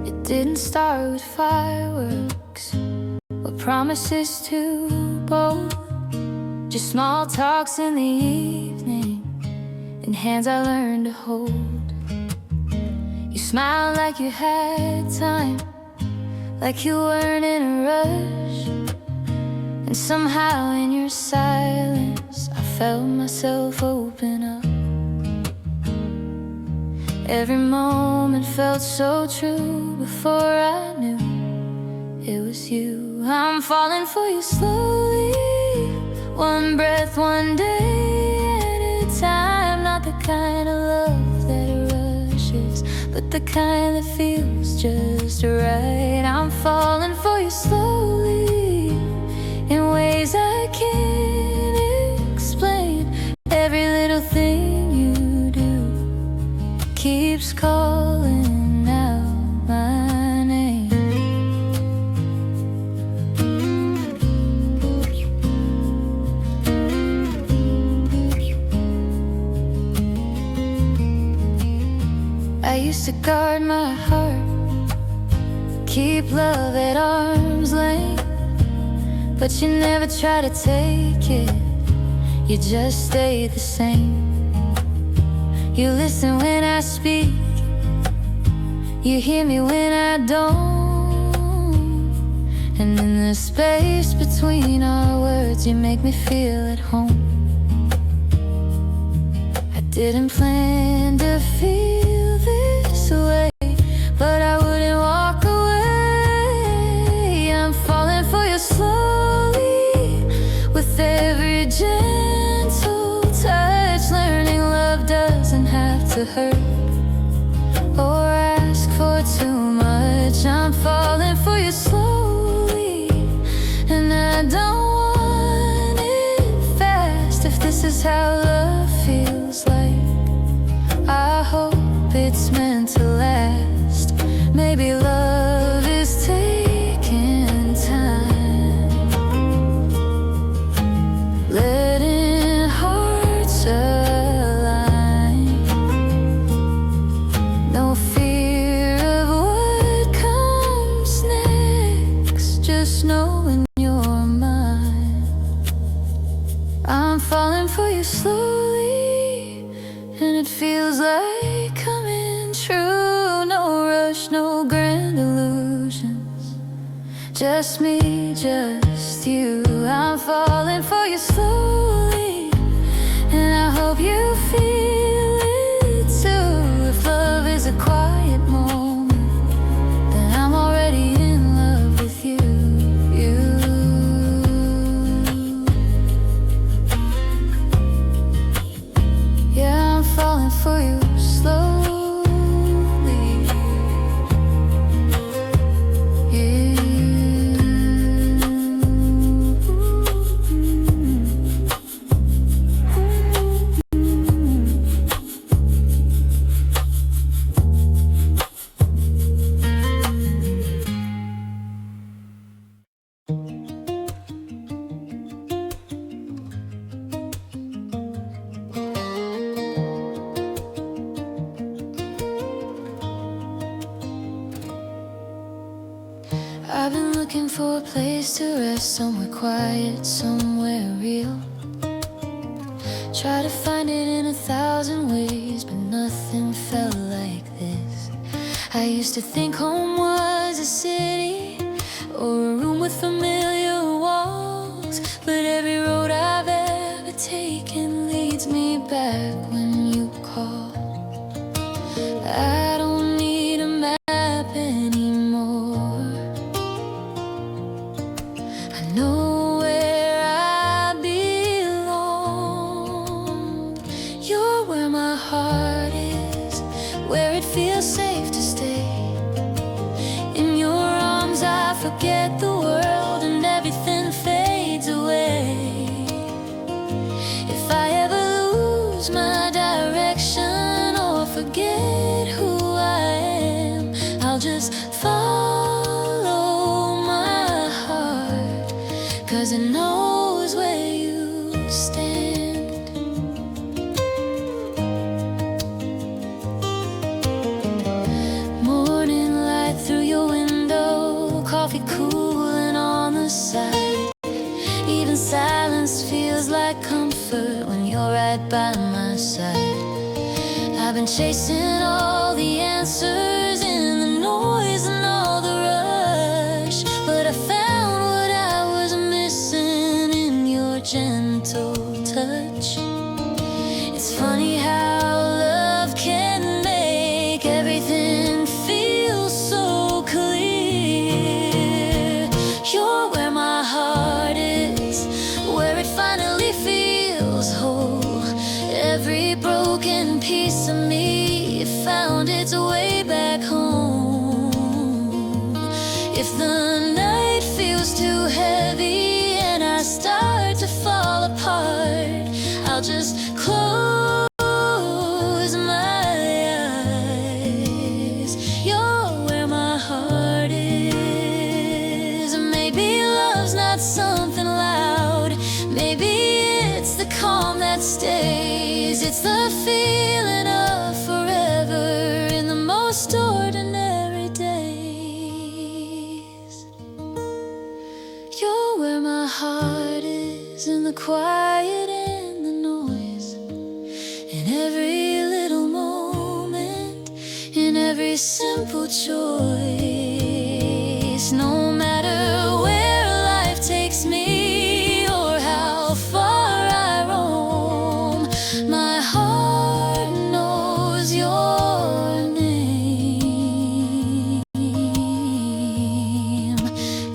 It didn't start with fireworks or promises too bold. Just small talks in the evening and hands I learned to hold. You smiled like you had time, like you weren't in a rush. And somehow in your silence I felt myself open up. Every moment felt so true before I knew it was you. I'm falling for you slowly, one breath, one day at a time. Not the kind of love that rushes, but the kind that feels just right. I'm falling for you slowly, in ways I can't explain. Every little thing you do keeps calling out my name. I used to guard my heart, keep love at arm's length, but you never try to take it, you just stay the same. You listen when I speak, you hear me when I don't. And in the space between our words, you make me feel at home. I didn't plan to feel this way, but I wouldn't walk away. I'm falling for you slowly, with every gentle touch, learning love doesn't have to hurt or ask for too much. I'm falling for you slowly, and I don't want it fast. If this is how love feels like, I hope it's meant to last. Maybe love is taking time, letting hearts align. No fear of what comes next, just knowing you're mine. I'm falling for you slowly, and it feels like coming true. No rush, no grand illusions, just me, just you. I'm falling for you slowly, and I hope you feel it too. If love is a quiet moment, then I'm already in love with you. Yeah, I'm falling for you slowly. I've been looking for a place to rest, somewhere quiet, somewhere real. Try to find it in 1,000 ways, but nothing felt like this. I used to think home was a city forget the world and everything fades away. If I ever lose my direction or forget who I am, I'll just follow my heart, 'cause it knows where you stand. Morning light through your window, coffee cooling on the side. Even silence feels like comfort when you're right by my side. I've been chasing all the answers in the noise and all the rush, but I found what I was missing in your gentle touch. It's funny how love can make everything feel so clear. You're where my heart is, where it finally feels whole. Every broken piece of me found its way back home. If the night feels too heavy and I start to fall apart, I'll just close my eyes. You're where my heart is. Maybe love's not something loud, maybe it's the calm that stays. It's the feeling of forever in the most ordinary days. You're where my heart is, in the quiet and the noise, in every little moment, in every simple choice. No matter where life takes me or how far I roam, my heart knows your name.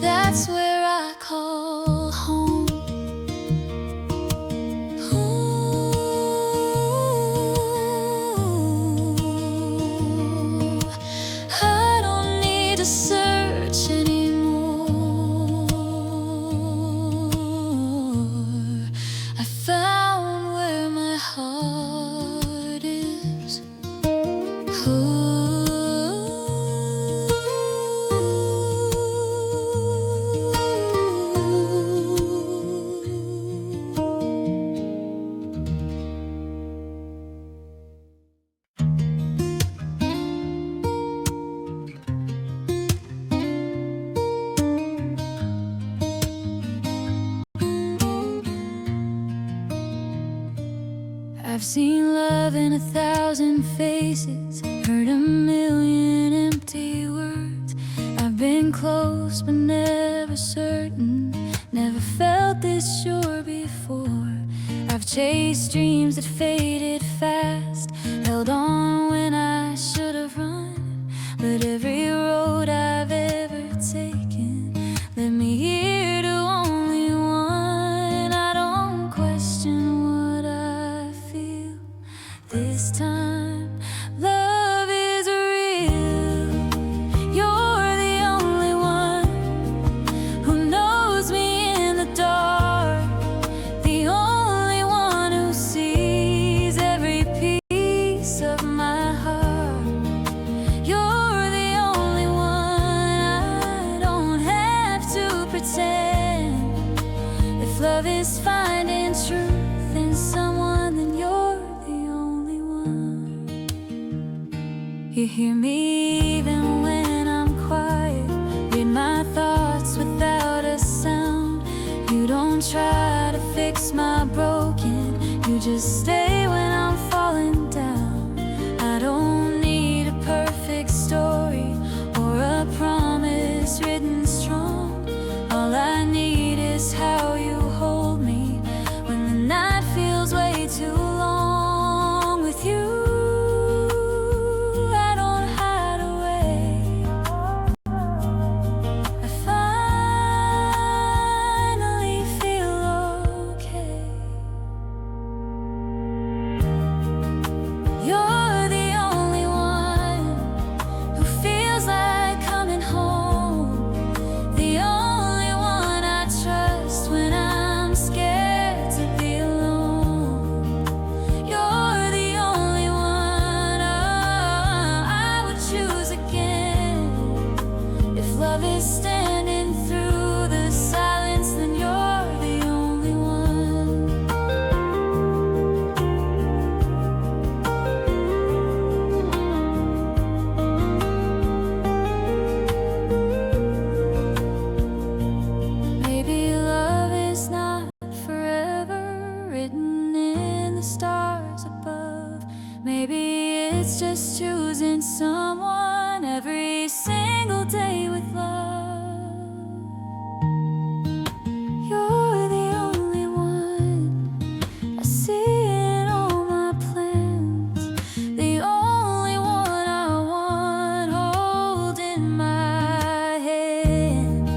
That's where I call home. Ooh, I don't need to search anymore. I found where my heart is. I've seen love in 1,000 faces, heard a million empty words. I've been close but never certain, never felt this sure before. I've chased dreams that faded fast, held on when I should have run. But every road I've ever taken led me here to only one. I don't question what I feel this time. Love is real. You're the only one who knows me in the dark, the only one who sees every piece of my heart. You're the only one. I don't have to pretend. If love is finding truth in someone, then you're the only one. You hear me even when I'm quiet, read my thoughts without a sound. You don't try to fix my broken, you just stay when I'm falling down. I don't need a perfect story or a promise written strong. All I need is how you hold me when the night feels way too long. With you, I don't hide away. I finally feel okay. 'Cause you're the only one who knows me in the dark, the only one who sees every piece of my heart. You're the only one. I don't have to pretend. If love is finding truth in someone, then you're the only one. You hear me even when I'm quiet, read my thoughts without a sound. You don't try to fix my broken, you just stay when I'm falling down. I don't need a perfect story or a promise written strong. All I need is how you hold me when the night feels way too long. With you, I don't hide away. I finally feel okay. is standing through the silence, then you're the only one. Maybe love is not forever written in the stars above. Maybe it's just choosing someone every single day with love. You're the only one I see in all my plans, the only one I want holding my hand.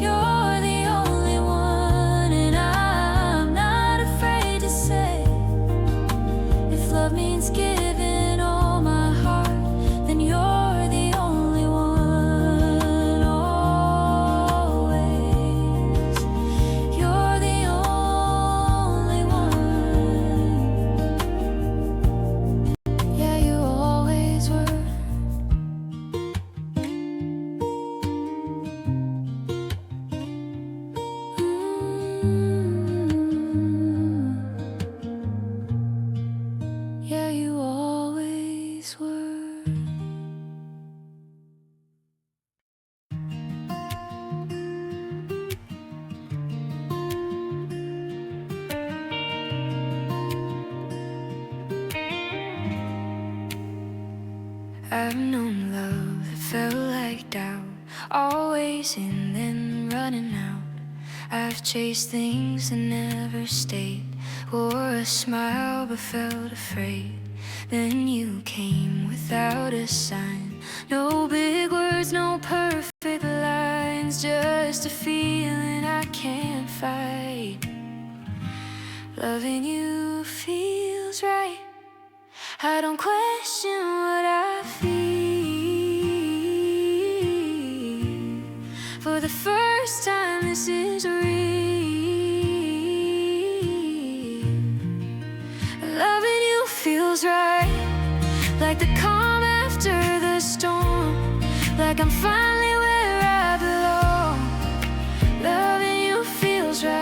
You're the only one, and I'm not afraid to say, if love means giving all my heart, then you're the only one, always. You're the only one. Yeah, you always were. Yeah, you always were. I've known love that felt like doubt, always in then running out. I've chased things that never stayed, wore a smile but felt afraid. Then you came without a sign, no big words, no perfect lines, just a feeling I can't fight. Loving you feels right. I don't question what I feel. For the first time, this is real. Loving you feels right, like the calm after the storm, like I'm finally where I belong. Loving you feels right,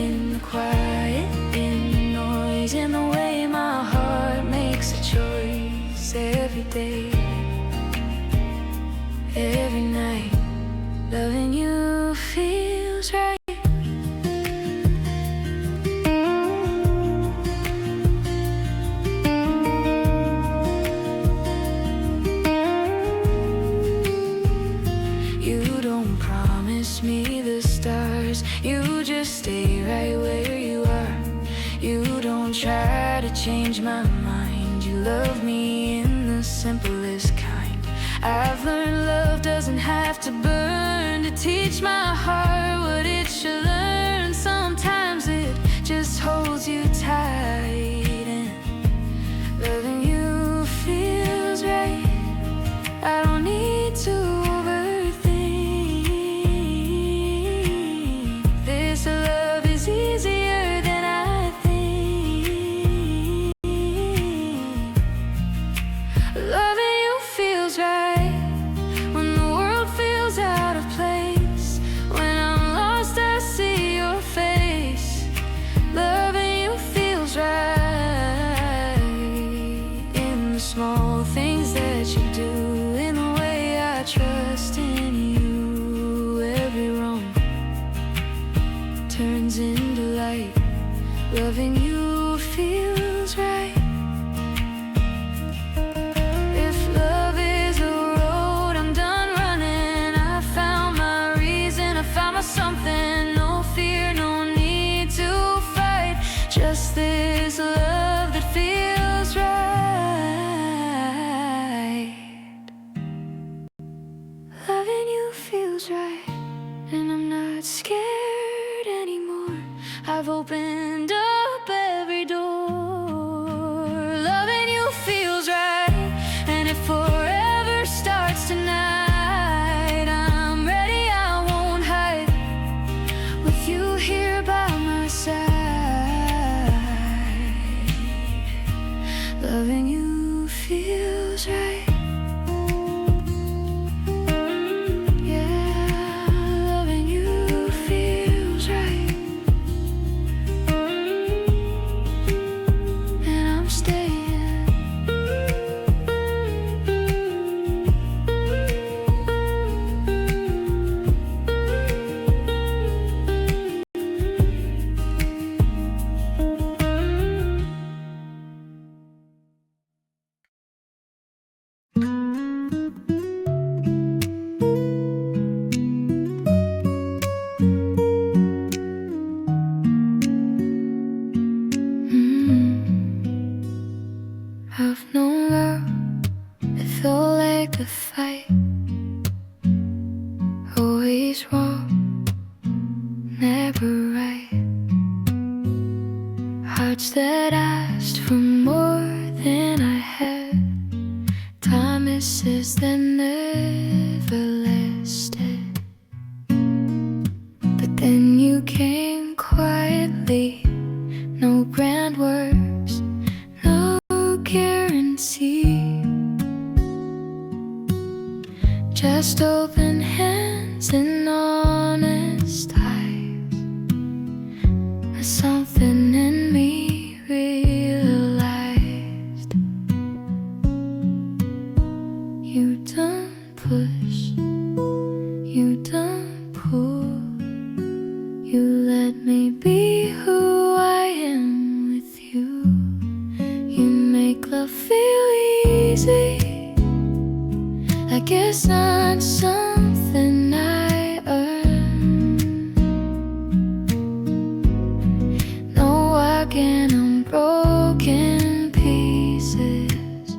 in the quiet, in the noise, in the way my heart makes a choice every day, every night. Loving you feels right. You don't promise me the stars, you just stay right where you are. You don't try to change my mind, you love me in the simplest kind. I've learned love doesn't have to burn to teach my heart what it should learn. Sometimes it just holds you tight, and loving you feels right. I don't need to overthink. This love is easier than I think. Loving you feels right when the world feels out of place. When I'm lost, I see your face. Loving you feels right, in the small things that you do, in the way I trust in you. Every wrong turns into light. Loving you feels right. If love is a road, I'm done running. I found my reason, I found my something. No fear, no need to fight, just this love that feels right. Loving you feels right, and I'm not scared anymore. I've opened up every door. Loving you feels right, and it forever starts tonight. I'm ready, I won't hide, with you here by my side. Loving you feels right. right, always wrong, never right. Hearts that asked for more than I had, promises that never lasted. But then you came quietly, no grand words, no guarantee, just open hands and honest eyes. Something in me realized. You don't push, you don't pull, you let me be who I am with you. You make love feel easy, like it's not something I earn. No walking on broken pieces,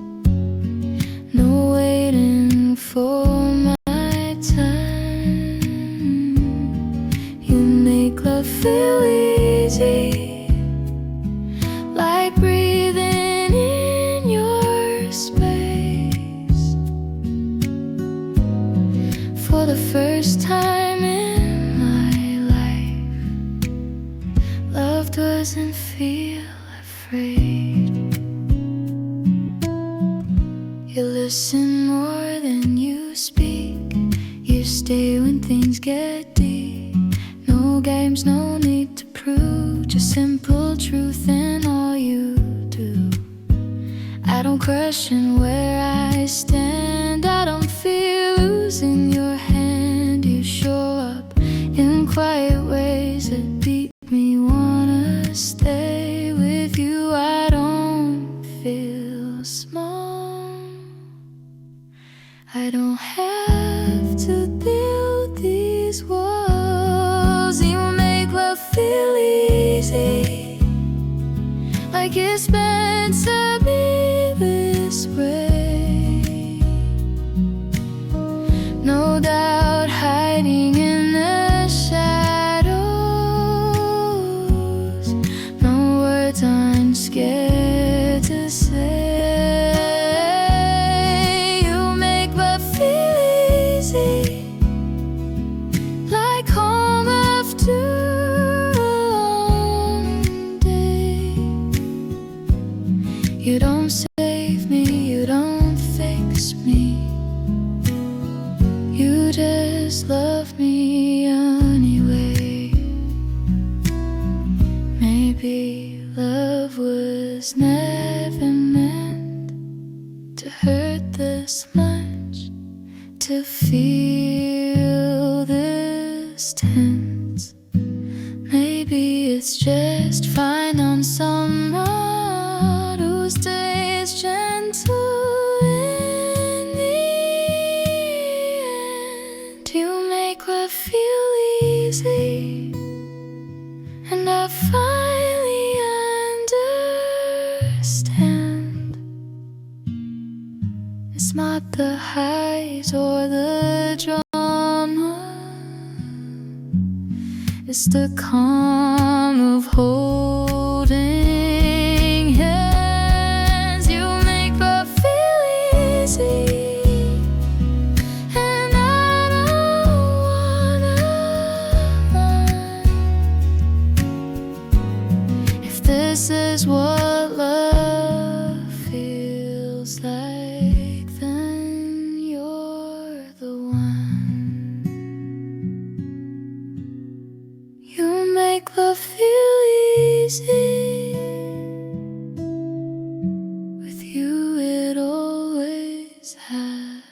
no waiting for my turn. You make love feel easy, like breathing in your space. For the first time in my life, love doesn't feel afraid. You listen more than you speak, you stay when things get deep. No games, no need to prove, just simple truth in all you do. I don't question where I stand, I don't fear losing your hand. You show up in quiet ways that beat me, wanna stay with you. I don't feel small, I don't have to build these walls. You make love feel easy, like it's meant to be this way. No doubt hiding in the shadows, no words I'm scared to say. You make love feel easy, like home after a long day. You don't save me, you don't fix me, you just love me anyway. Maybe love was never meant to hurt this much, to feel this tense. Maybe it's just fine on someone who stays gentle in the end. You make love feel easy, and I finally understand. It's not the highs or the drama, it's the calm of holding hands. You make love feel easy, and I don't wanna run. If this is what love feels like, then you're the one. You make love feel easy, with you it always has.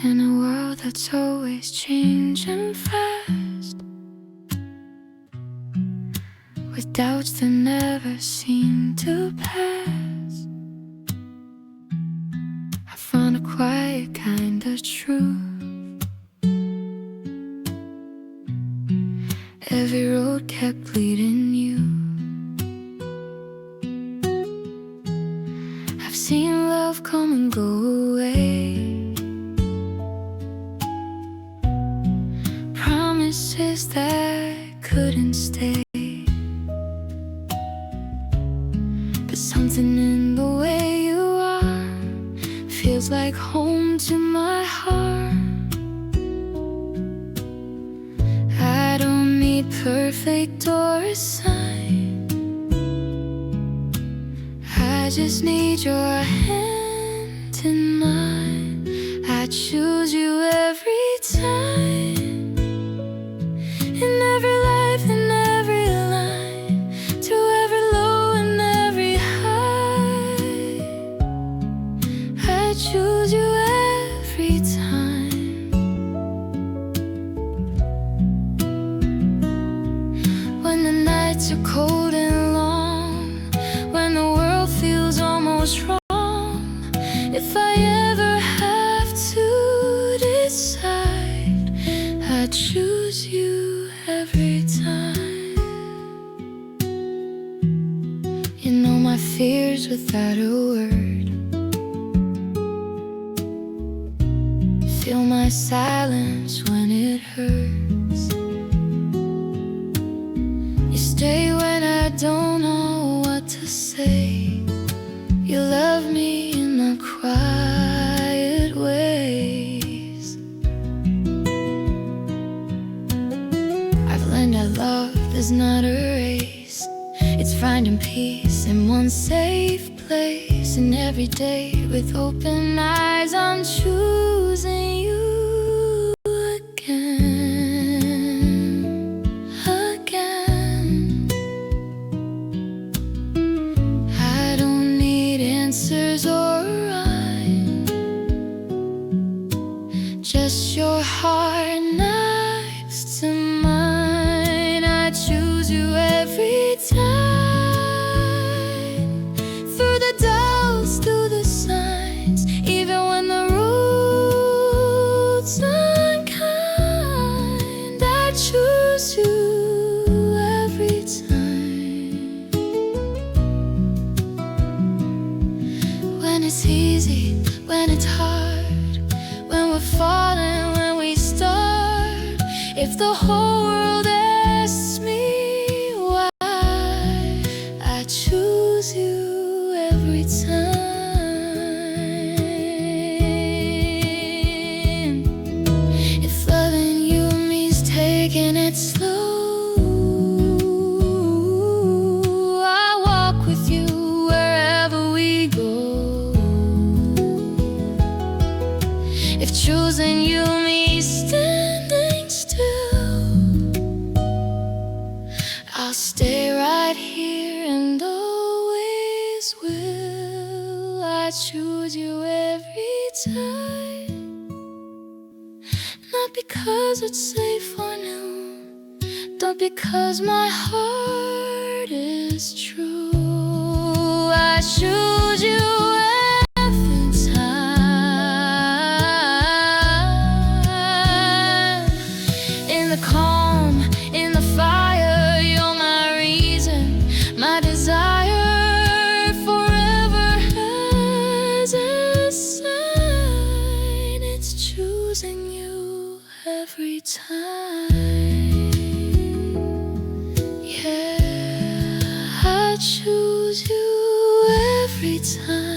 In a world that's always changing fast, with doubts that never seem to pass. I found a quiet kind of truth. Every road kept leading you. I've seen love come and go away, promises that couldn't stay. But something in the way you are feels like home to my heart. I don't need perfect or a sign, I just need your hand in mine. I choose you every time, in every life, in every line, to every low and every high. I choose you every time. When the nights are cold and long, when the world feels almost wrong, if I ever have to decide, I choose you every time. You know my fears without a word, feel my silence when it hurts. You stay when I don't know what to say. You love me in the quiet ways. I've learned that love is not a race, it's finding peace in one safe place. And every day with open eyes I'm choosing you again. I don't need answers or rhyme, just your heart next to mine. I choose you every time, through the doubts, through the signs, even when the road's unkind. I choose you every time. When it's easy, when it's hard, when we're falling, when we start. If the whole world asks me why, I choose you every time. If loving you means taking it slow, I'll walk with you wherever we go. If choosing you means standing still, I'll stay right here and always will. I choose you every time, not because it's safe or new, but because my heart is true. I choose you every time. In the calm, in the fire, you're my reason, my desire. Forever has a sign, it's choosing you every time. Yeah, I choose you every time.